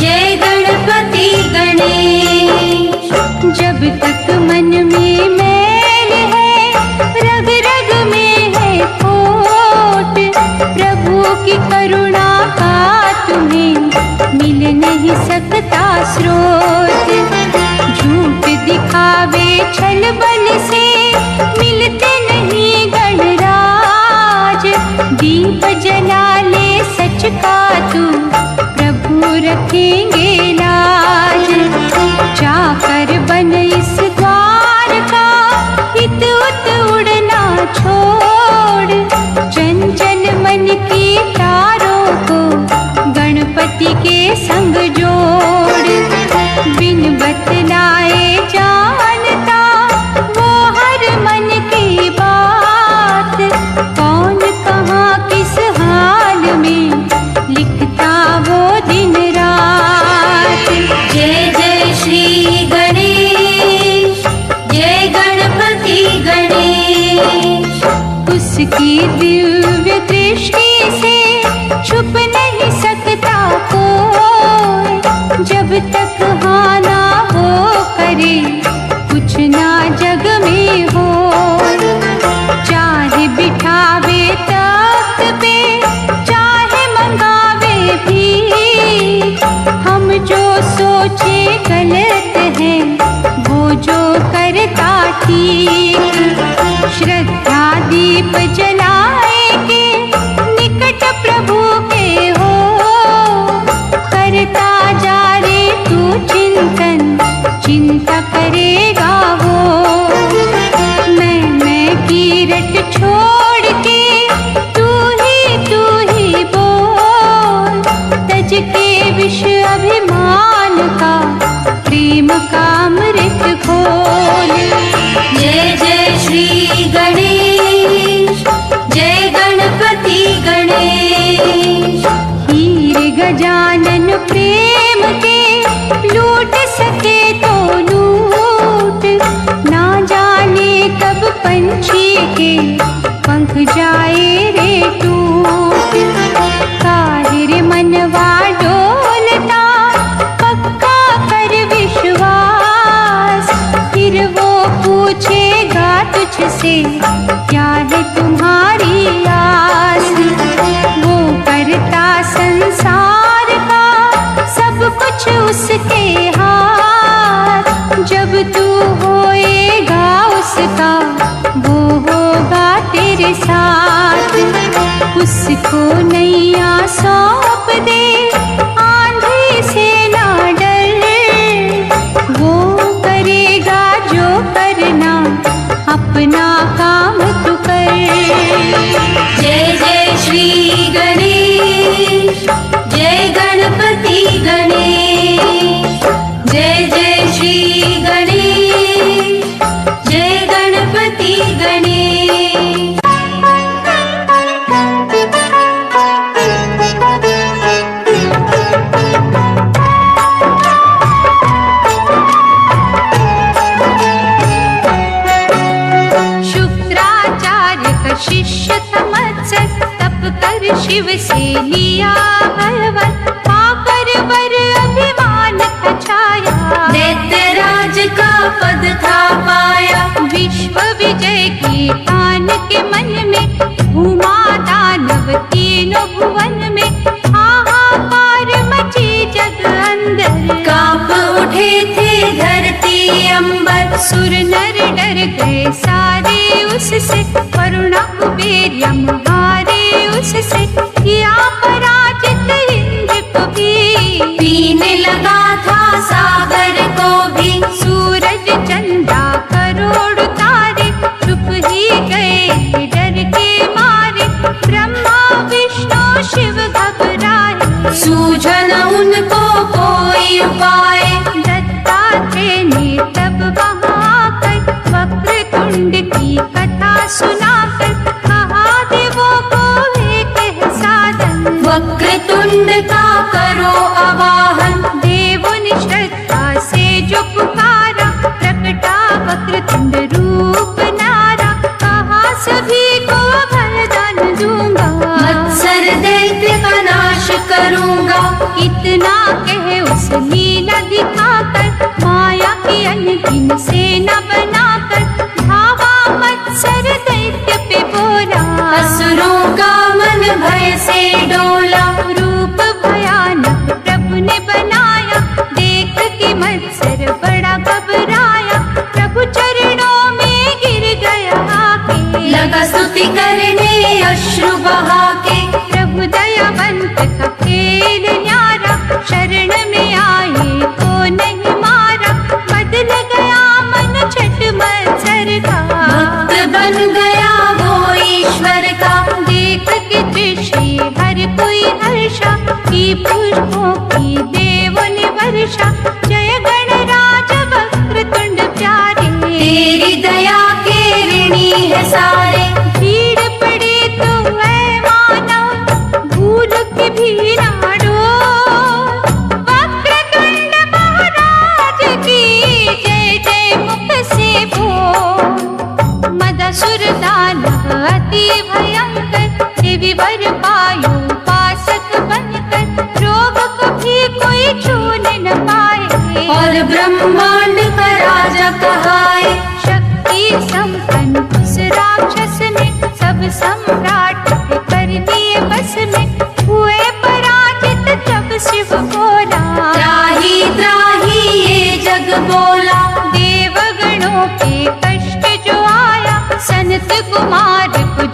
Speaker 6: जय गणपति गणेश।
Speaker 2: जब तक मन में मैल है, रग रग में है खोट। प्रभु की करुणा का तुम्हें मिल नहीं सकता स्रोत। झूठ दिखावे छल बल से मिलते नहीं गणराज। दीप जला ले सच का तू, प्रभु रखेंगे लाज। जाकर बन इस द्वार का, इत उत उड़ना छोड़। चंचल मन की तारों को गणपति के संग जोड़। बिन बतलाए जानता वो हर मन की बात। कौन कहाँ किस हाल में लिखता वो दिन रात।
Speaker 6: जय जय श्री गणेश, जय गणपति गणेश।
Speaker 2: उसकी दिव्य दृष्टि से छुप नहीं सकता कोई। जब तक हाँ ना हो करे, कुछ ना जग में हो। चाहे बिठावे तख्त पे, चाहे मंगावे भी। हम जो सोचे गलत दीप जलाए के निकट प्रभु के हो, करता जा रे तू चिंतन, चिंता करेगा वो। मैं की रट छोड़ के तू ही बोल, तज के विष अभिमान का प्रेम का अमृत खोल।
Speaker 6: जय जय श्री गणेश, जय गणपति गणेश।
Speaker 2: हीर गजानन प्रेम के लूट सके तो लूट, ना जाने कब पंछी के पंख जाए रे टूट। काहिर मनवा डोलता पक्का कर विश्वास, फिर वो पूछेगा तुझसे क्या है तुम्हारी आस। वो करता संसार का सब कुछ उसके हाथ, जब तू होएगा उसका वो होगा तेरे साथ। उसको नैया सौंप दे आंधी से ना डर, वो करेगा जो करना अपना काम तू कर।
Speaker 6: जय जय श्री गणेश, जय गणपति गणेश। जय जय श्री गणेश, जय गणपति गणेश।
Speaker 2: शुक्राचार्य का शिष्य था मत्सर, तप कर शिव से लिया बलवन, पाकर वर अभिमान था छाया।
Speaker 6: दैत्यराज का पद था पाया,
Speaker 2: विश्व विजय की ठान के मन में, घूमा दानव तीनों भुवन में, हाहाकार मची जग अंदर।
Speaker 6: कांप उठे थे धरती अंबर,
Speaker 2: सुर नर डर गए सारे उससे, करुणा कुबेर यम हारे उससे, किया पराजित इंद्र को भी।
Speaker 6: पीने लगा था सागर को भी,
Speaker 2: सूरज चंदा करोड़ तारे चुप ही गए डर के मारे। ब्रह्मा विष्णु शिव घबराए,
Speaker 6: सूझन उनको कोई उपाय।
Speaker 2: दत्तात्रेय ने तब वहाँ कर वक्रतुंड की कथा सुनाकर, कहा देवों को एक है साधन।
Speaker 6: वक्रतुंड का करो आवाहन,
Speaker 2: देवों ने श्रद्धा से जो पुकारा, प्रकटा वक्रतुंड रूप नारा, कहा सभी को वरदान दूंगा।
Speaker 6: मत्सर दैत्य का नाश करूंगा,
Speaker 2: इतना कह उस लीला दिखाकर, माया की अनगिन सेना बनाकर, धावा मत्सर दैत्य पे बोला।
Speaker 6: असुरों का मन भय से डोला,
Speaker 2: रूप भयानक प्रभु ने बनाया, देख के मत्सर बड़ा घबराया। प्रभु चरणों में गिर गया आके,
Speaker 6: लगा स्तुति करने अश्रु बहा के।
Speaker 2: प्रभु दयावंत का खेल न्यारा, शरण में आए को नहीं मारा। बदल गया मन छठ मत्सर का,
Speaker 6: भक्त बन गया वो ईश्वर का।
Speaker 2: देख के दृश्य हर कोई हर्षा, की पुष्पों की देवों ने वर्षा। जय गणराज वक्रतुंड प्यारे,
Speaker 6: तेरी दया के ऋणी है सारे।
Speaker 2: भीड़ पड़े तो है मानव, भूल के भी ना डोल। वक्रतुंड महाराज की जय जय मुख से बोल। मदसुर दानव अति भयंकर, देवी वर पायो उपासक बनकर, रोग कभी कोई छून न पाए।
Speaker 6: और ब्रह्मांड का राजा कहाए,
Speaker 2: शक्ति संपन्न उस राक्षस ने, सब सम्राट कर दिए बस में। हुए पराजित जब शिव बोला,
Speaker 6: त्राही त्राही ये जग बोला।
Speaker 2: देवगणों के कष्ट जो आया, सनत कुमार को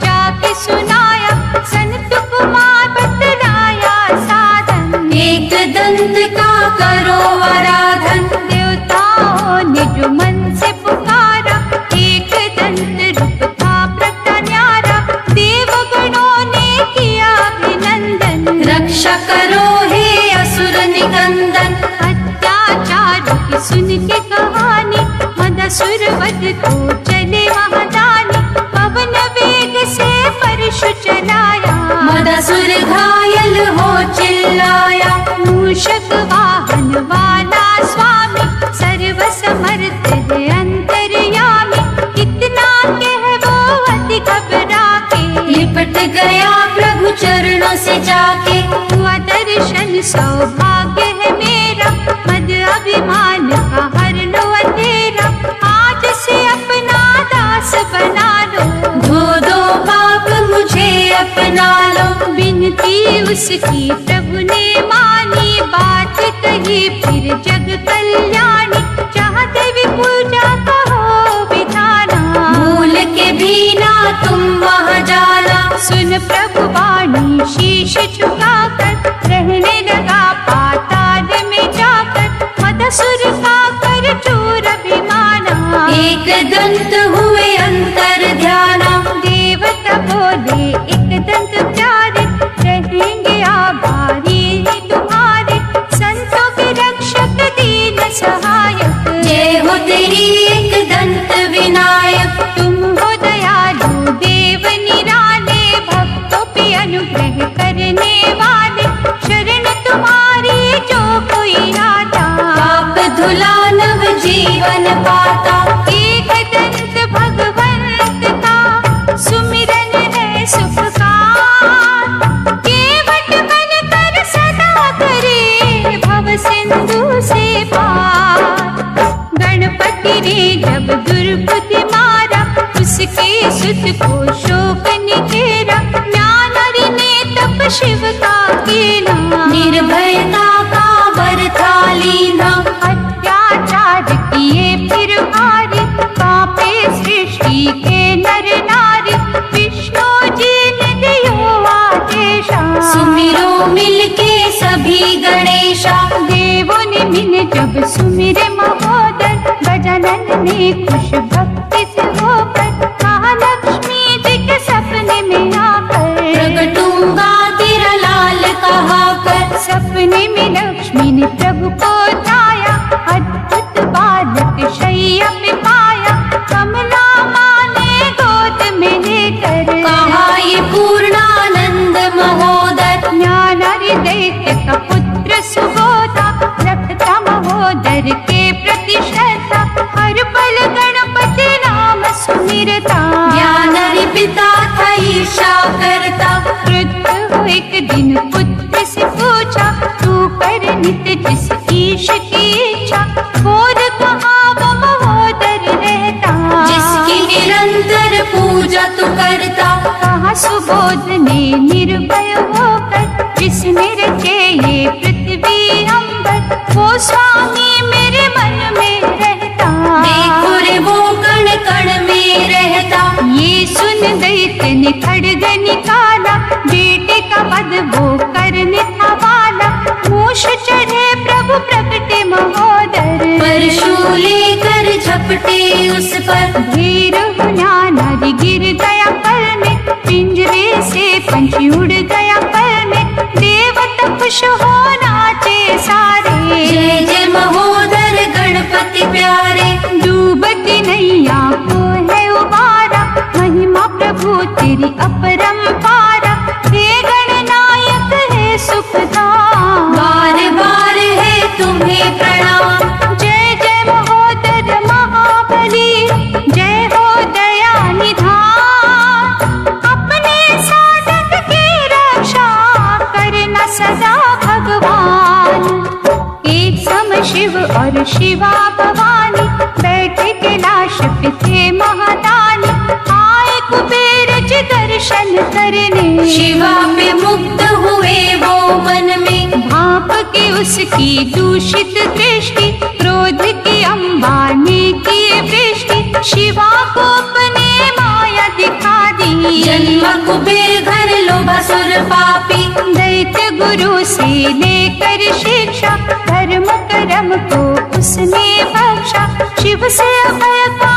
Speaker 6: लिपट गया प्रभु चरणों से जाके।
Speaker 2: हुआ दर्शन सौभाग्य है मेरा, मद अभिमान का हर लो अंधेरा। आज से अपना दास बना लो,
Speaker 6: धो दो पाप मुझे अपना लो।
Speaker 2: बिनती उसकी प्रभु ने मानी, बात कही फिर जग कल्याणी। चाहते भी पूजा कहो विधाना,
Speaker 6: भूल के भी ना तुम वहाँ जाना।
Speaker 2: सुन प्रभु वाणी शीश झुकाकर, रहने लगा पाताल में जाकर। मदसुर का कर चूर अभिमाना,
Speaker 6: एक दंत हुए अंतर ध्याना।
Speaker 2: देवता बोले एक दंत प्यारे, रहेंगे आभारी तुम्हारे। संतों के रक्षक दीन सहायक,
Speaker 6: जय हो तेरी एक दंत विनायक।
Speaker 2: तुम हो दयालु देव निराले, भक्तों पे अनुग्रह करने वाले। शरण तुम्हारी जो कोई आता,
Speaker 6: पाप धुला नव जीवन पाता।
Speaker 2: एक दंत भगवंत का सुमिरन है सुख का। केवट बन कर सदा करे, भव सिंधु से पार। गणपति ने जब दुर्बुद्धि मारा, उसके सुत को शोक निकेरा। ज्ञानरि ने तप शिव का कीना,
Speaker 6: निर्भयता का वर था लीना।
Speaker 2: अत्याचार किए फिर भारी, कांपे सृष्टि के नर नारी। विष्णु जी ने दियो आदेशा,
Speaker 6: सुमिरो मिलके सभी गणेशा।
Speaker 2: देवों ने मिल जब सुमिरे महोदय, गजानन ने खुश भक्ति से होकर। महालक्ष्मी जी के सपने में आकर,
Speaker 6: प्रगटूंगा तेरा लाल कहा कर।
Speaker 2: सपने में लक्ष्मी ने प्रभु को ध्याया। अद्भुत बालक शैया पे पाया, कमला माँ ने गोद में लेकर।
Speaker 6: कहा ये पूर्णानंद महोदय।
Speaker 2: ज्ञानारि दैत्य का पुत्र सुबोधा, रखता महोदर के प्रति श्रद्धा। हर पल गणपति नाम सुमिरता,
Speaker 6: ज्ञानरि पिता था ईर्षा करता।
Speaker 2: क्रुद्ध हो एक दिन पुत्र से पूछा, तू कर नित जिस ईश की इच्छा। बोल कहाँ वो महोदर रहता,
Speaker 6: जिसकी निरंतर पूजा तू करता।
Speaker 2: कहाँ सुबोध ने निर्भय होकर, जिसने रचे ये पृथ्वी अंबर। वो स्वामी मेरे मन में रहता,
Speaker 6: देखो रे वो कण कण में रहता।
Speaker 2: ये सुन दैत्य ने खड्ग निकाला, बेटे का वध वो करने था वाला। मूष चढ़े प्रभु प्रगटे महोदर,
Speaker 6: परशु लेकर झपटे उस पर।
Speaker 2: ढेर हुआ नारी गिर गया पर में, पिंजरे से पंछी उड़ गया पर में। देवता खुश हो नाचे सारे,
Speaker 6: जय जय महोदर गणपति प्यारे।
Speaker 2: डूबती नैया को है उबारा, महिमा प्रभु तेरी अपरंपारा। हे गणनायक है सुखदाम,
Speaker 6: बार बार है तुम्हें प्रणाम।
Speaker 2: जय जय महोदर महाबली, जय हो दया निधान। अपने साधक की रक्षा करना सदा भगवान। एक सम शिव और शिवा भवानी, बैठे कैलाश पे थे महादानी। आए कुबेर जी दर्शन करने,
Speaker 6: शिवा पे मुक्त हुए वो मन में।
Speaker 2: भाप के उसकी दूषित दृष्टि, क्रोध की अम्बा ने किए वृष्टि। शिवा को अपने माया दिखा दी,
Speaker 6: जन्म कुबेर घर लोभासुर पापी।
Speaker 2: दैत्य गुरु से लेकर शिक्षा, धर्म कर्म को उसने बख्शा। शिव से अभय का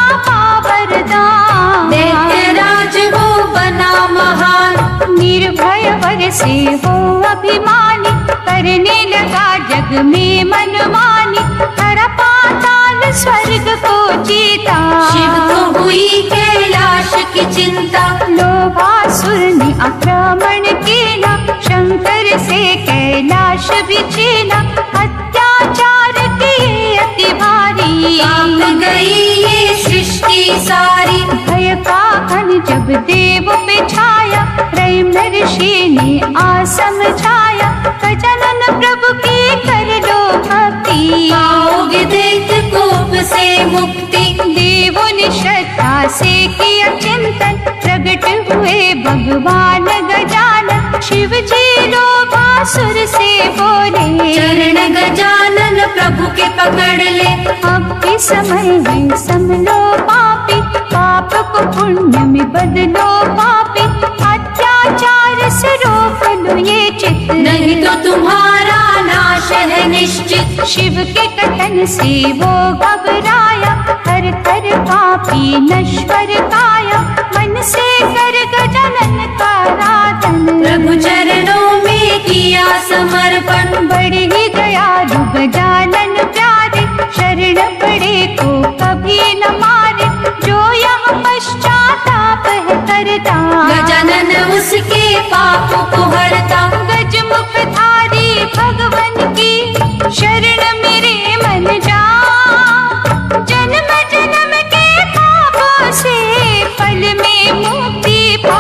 Speaker 2: वरदान,
Speaker 6: दैत्य राज वो बना महान।
Speaker 2: निर्भय वर से हो अभिमानी, करने लगा जग में मनमानी। खड़ा पाताल स्वर्ग को जीता,
Speaker 6: शिव को हुई कैलाश की चिंता।
Speaker 2: लोभासुर ने आक्रमण किया, शंकर से कैलाश भी छीना। अत्याचार किए अति भारी,
Speaker 6: कांप गई ये सृष्टि सारी।
Speaker 2: भय का घन जब देव पे छाया,
Speaker 6: से मुक्ति।
Speaker 2: देवों ने श्रद्धा से किया चिंतन, प्रकट हुए भगवान गजानन। शिव जी लोभासुर से बोले,
Speaker 6: चरण गजानन प्रभु के पकड़ ले।
Speaker 2: अब के समय है समलो पापी, पाप को पुण्य में बदलो पापी। अत्याचार से रोक लो ये चित्त,
Speaker 6: नहीं तो तुम्हारा नाश है निश्चित।
Speaker 2: शिव के कथन से वो घबराया, कर कर पापी नश्वर काया। मन से कर गजानन का आराधन,
Speaker 6: प्रभु चरणों में किया समर्पण।
Speaker 2: बढ़ ही दयालु गजानन प्यारे, शरण पड़े को कभी न मारे। जो यह पश्चाताप है करता,
Speaker 6: गजानन उसके पाप को हरता।
Speaker 2: गजमुख धारी भगवन की शरण मेरे मन जा। जन्म जन्म के पापों से फल में मुक्ति पा।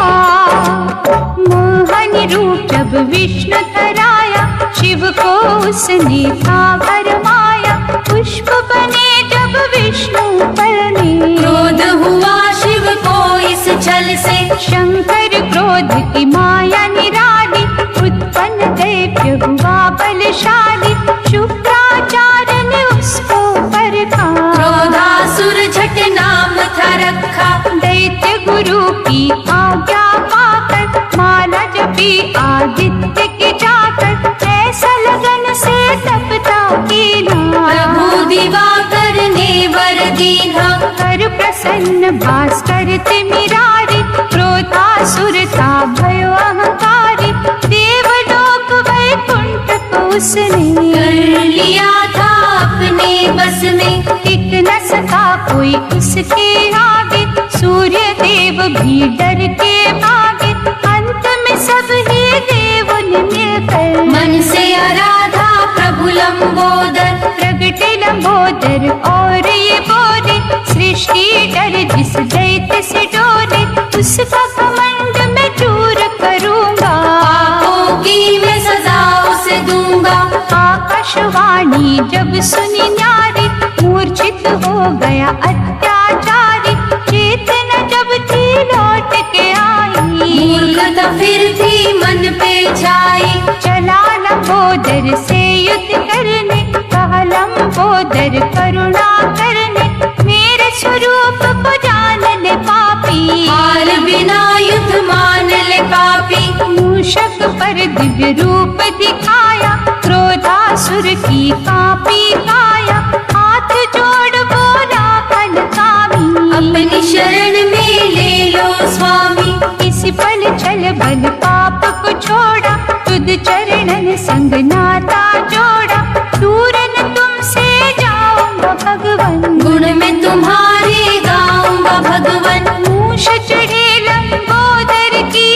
Speaker 2: मोहन रूप जब विष्णु धराया, शिव को उसने था भरमाया। पुष्प बने जब विष्णु पर में,
Speaker 6: क्रोध हुआ शिव को इस छल से।
Speaker 2: शंकर क्रोध की माया निराली, उत्पन्न दैत्य हुआ बलशाली। शुक्राचार्य ने उसको परखा,
Speaker 6: क्रोधासुर झट नाम था रखा।
Speaker 2: दैत्य गुरु की आज्ञा पाकर, माला जपी आदित्य के जाकर। ऐसा लगन से तपता कीना,
Speaker 6: प्रभु दिवाकर ने वर दीना।
Speaker 2: कर प्रसन्न भास्कर तिमिरारी, क्रोधासुर था भयो अहंकारी। देवलोक वैकुंठ को उसने
Speaker 6: कर लिया था अपने बस में।
Speaker 2: टिक न सका कोई उसके आगे, सूर्य देव भी डर के भागे। अंत में सब ही देवों ने मिलकर,
Speaker 6: मन से आराधा प्रभु लंबोदर।
Speaker 2: प्रगटे लंबोदर और ये बोले, सृष्टि डर जिस दैत्य से डोले। उसका घमंड मैं चूर करूंगा,
Speaker 6: पापों की मैं सजा उसे दूंगा।
Speaker 2: आकाशवाणी जब सुनी न्यारी, मूर्छित हो गया अत्याचारी। चेतना जब थी लौट के आई,
Speaker 6: मूर्खता फिर थी मन पे छाई।
Speaker 2: चला लंबोदर से युद्ध करने, कहा लंबोदर करुणा करने। मेरे स्वरूप को जान ले पापी,
Speaker 6: हार बिना युद्ध मान ले पापी।
Speaker 2: मूषक पर दिव्य रूप दिखाया, क्रोधासुर की कांपी काया। हाथ जोड़ बोला फलकामी,
Speaker 6: अपनी शरण में ले लो स्वामी।
Speaker 2: इसी पल चल बल पाप को छोड़ा, तुद चरणन संग नाता जोड़ा। दूर न तुमसे जाऊंगा भगवन,
Speaker 6: गुण में तुम्हारे गाऊंगा भगवन।
Speaker 2: मूष चढ़े लंबोदर की,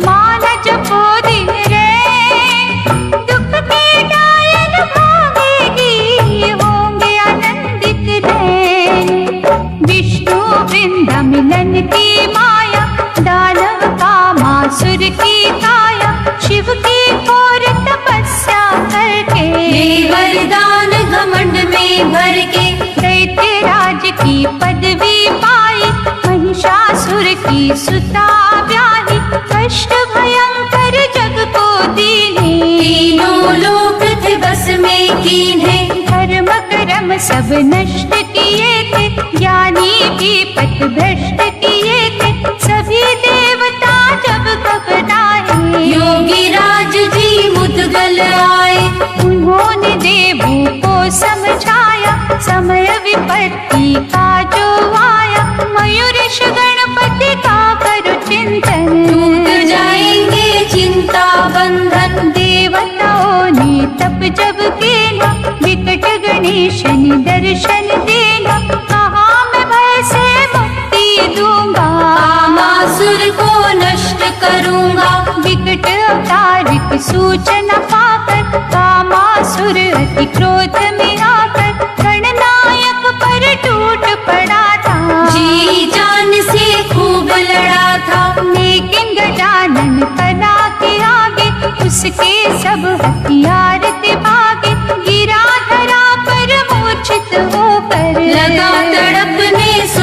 Speaker 2: माला जपो दिन रे। दुख के डायन भागेगी, होंगे आनंदित रे। विष्णु वृंदा मिलन की माया, दानव कामासुर की काया। शिव की घोर तपस्या करके,
Speaker 6: ले वरदान घमंड में भर के।
Speaker 2: दैत्य राज की पदवी पाई, महिषासुर की सुता ब्याही। कष्ट भयंकर जग को दीने,
Speaker 6: तीनों लोक थे बस में कीन्हे।
Speaker 2: धर्म कर्म सब नष्ट किए थे, ज्ञानी भी पथ भ्रष्ट किए थे। सभी देवता जब घबराए,
Speaker 6: योगी राज जी मुदगल आए।
Speaker 2: उन्होंने देवों को समझाया, समय विपत्ति का जो आया। मयूरेश गणपति का करो चिंतन,
Speaker 6: टूट जाएंगे चिंता बंधन।
Speaker 2: देवताओं ने तप जब किया, विकट गणेश ने दर्शन देना। कहा मैं भय से मुक्ति दूंगा,
Speaker 6: कामासुर को नष्ट करूंगा।
Speaker 2: विकट अवतार की सूचना पाकर, कामासुर अति क्रोध में आकर। गणनायक पर टूट पड़ा था,
Speaker 6: जी जान से खूब लड़ा था।
Speaker 2: लेकिन गजानन कला के आगे, उसके सब हथियार थे भागे। गिरा धरा पर मूर्छित होकर,
Speaker 6: लगा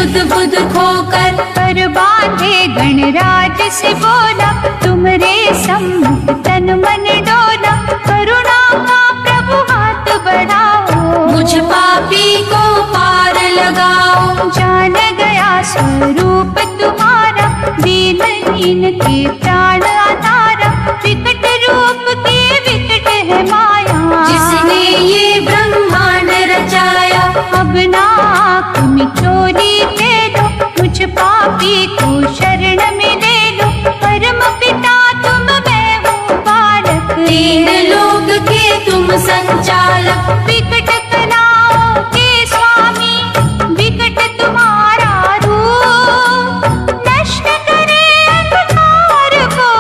Speaker 6: सुध बुध खोकर
Speaker 2: पर बांधे गणराज से बोला, तुमरे सम्मुख तन मन डोला, करुणा का प्रभु हाथ बढ़ाओ,
Speaker 6: मुझ पापी को पार लगाओ।
Speaker 2: जान गया स्वरूप तुम्हारा, दीनहीन के प्राण आधारा, विकट रूप की विकट है माया,
Speaker 6: जिसने ये ब्रह्मांड रचाया।
Speaker 2: अब ना आँख में चोरी ले लो, मुझ पापी को शरण में ले लो, परम पिता तुम मैं हूँ बालक,
Speaker 6: तीन लोक के तुम संचालक।
Speaker 2: विकट कलाओं के स्वामी, विकट तुम्हारा रूप, नष्ट करे अंधकार को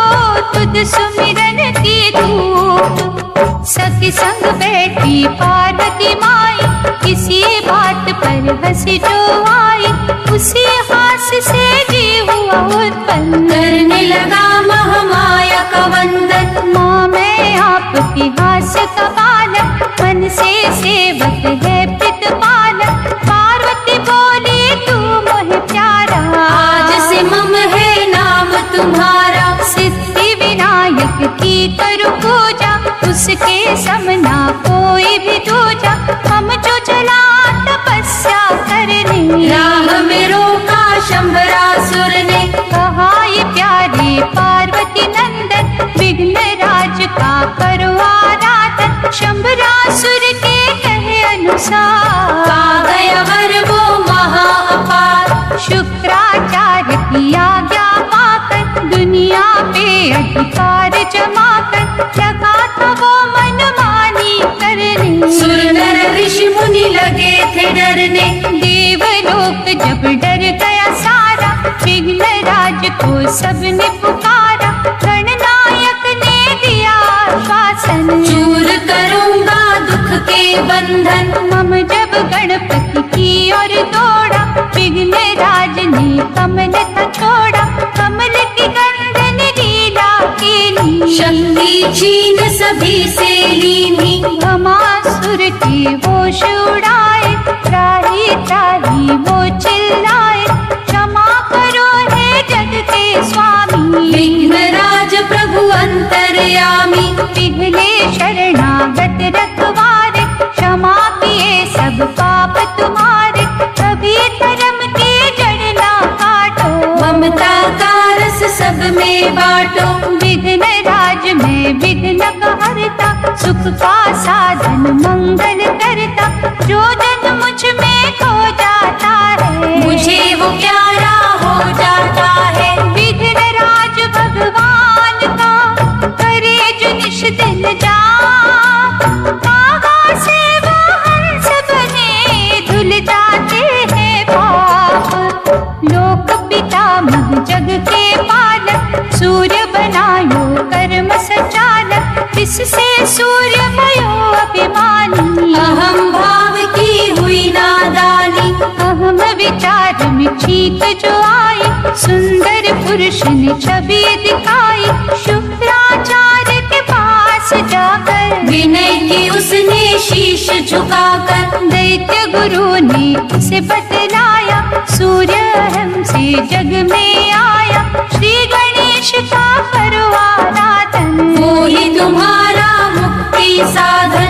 Speaker 2: तुझ सुमिरन की धूप। सखी संग बैठी पार्वती माई, किसी बात पर हंसी जो आई, उसी हास से जी हुआ उत्पन्न,
Speaker 6: करने लगा महामाया का वंदन।
Speaker 2: माँ मैं आपकी हास का बालक, मन से सेवक है प्रतिपालक, पार्वती बोली तू मोहे प्यारा,
Speaker 6: आज से मम है नाम तुम्हारा।
Speaker 2: सिद्धि विनायक की करो पूजा, उसके समना कोई भी दूजा, हम जो चला तपस्या करने,
Speaker 6: राह में रोका शंबरासुर ने,
Speaker 2: कहा ये प्यारे पार्वती नंदन, विघ्न राज का करो आराधन, शंबरासुर के कहे अनुसार,
Speaker 6: पा गया वर वो महा अपार।
Speaker 2: शुक्राचार्य की आज्ञा पाकर, दुनिया पे अधिकार जमाकर, लगा था वो मनमानी करने,
Speaker 6: सुर नर ऋषि मुनि लगे थे डरने,
Speaker 2: देवलोक जब डर गया सारा, विघ्न राज को सबने पुकारा, गणनायक ने दिया आश्वासन,
Speaker 6: चूर करूंगा दुख के बंधन।
Speaker 2: मम जब गणपति की ओर दौड़ा, विघ्न राज ने कमल था छोड़ा, कमल की गंधन लीला की,
Speaker 6: शक्ति छीन सभी से लीनी,
Speaker 2: भमासुर के होश उड़ाए, त्राही त्राही वो चिल्लाए, क्षमा करो हे जग के स्वामी,
Speaker 6: विघ्नराज प्रभु अंतर्यामी।
Speaker 2: पिघले शरणागत रखवारे, क्षमा किए सब पाप तुम्हारे, कभी धर्म की जड़ ना काटो,
Speaker 6: ममता का रस सब में बांटो।
Speaker 2: विघ्न राज में विघ्न का हरता, सुख का साधन मंगल करता, जो जन मुझ में खो जाता है,
Speaker 6: मुझे वो प्यारा हो जाता है।
Speaker 2: विघ्न राज भगवान का करे जो निश दिन जा, कागा से वो हंस बने धुल जाते हैं पाप, लोक पितामह जग के पालक, सूर्य बनायो कर्म संचालक, इससे सूर्य भयो अभिमानी,
Speaker 6: अहम भाव की हुई नादानी,
Speaker 2: अहम विचार में चीक जो आई, सुंदर पुरुष ने छवि दिखाई, शुक्राचार्य के पास जाकर,
Speaker 6: विनय की उसने शीश झुकाकर,
Speaker 2: दैत्य गुरु ने उसे बतलाया, सूर्य हमसे जग में आया, श्री गणेश का करो आराधन,
Speaker 6: वो ही तुम्हारा मुक्ति साधन।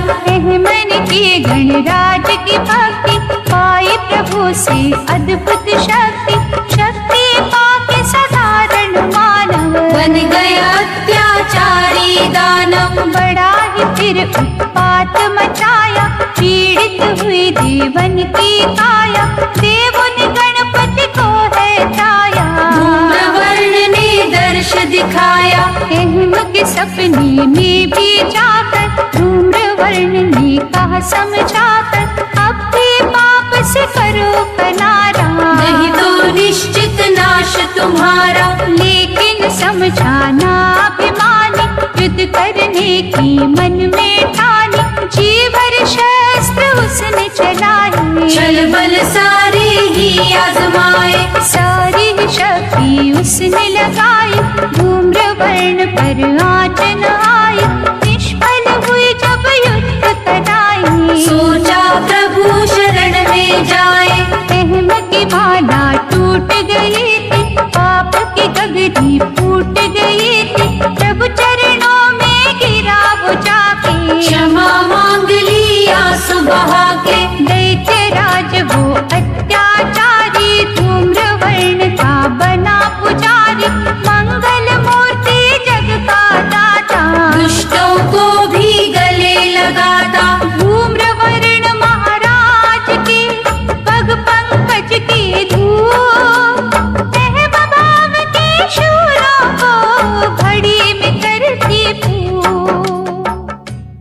Speaker 2: मन की गणराज की भक्ति, पाई प्रभु से अद्भुत शक्ति, शक्ति पाके साधारण मानव,
Speaker 6: बन गया अत्याचारी दानव,
Speaker 2: बड़ा ही फिर उत्पात मचाया, पीड़ित हुई देवन की काया, देवों ने गणपति को है छाया,
Speaker 6: धूम्रवर्ण ने दर्श दिखाया,
Speaker 2: एहम के सपने में भी जाकर, धूम्रवर्ण ने कहा समझाकर, अब भी पाप से करो किनारा,
Speaker 6: नहीं तो निश्चित नाश तुम्हारा।
Speaker 2: लेकिन समझाना अभिमानी, युद्ध करने की मन में ठानी, जीवर शस्त्र उसने चलाए,
Speaker 6: छल बल सारे ही आजमाए,
Speaker 2: सारी शक्ति उसने लगाई, धूम्रवर्ण पर आँच न आई, निष्फल हुई जब युद्ध कराई,
Speaker 6: सोचा प्रभु शरण में जाए,
Speaker 2: अहम की भाला टूट गई थी, पाप की गगरी फूट गई थी, प्रभु चरणों में गिरा वो जाके।
Speaker 6: क्षमा मांग लिया सुबह के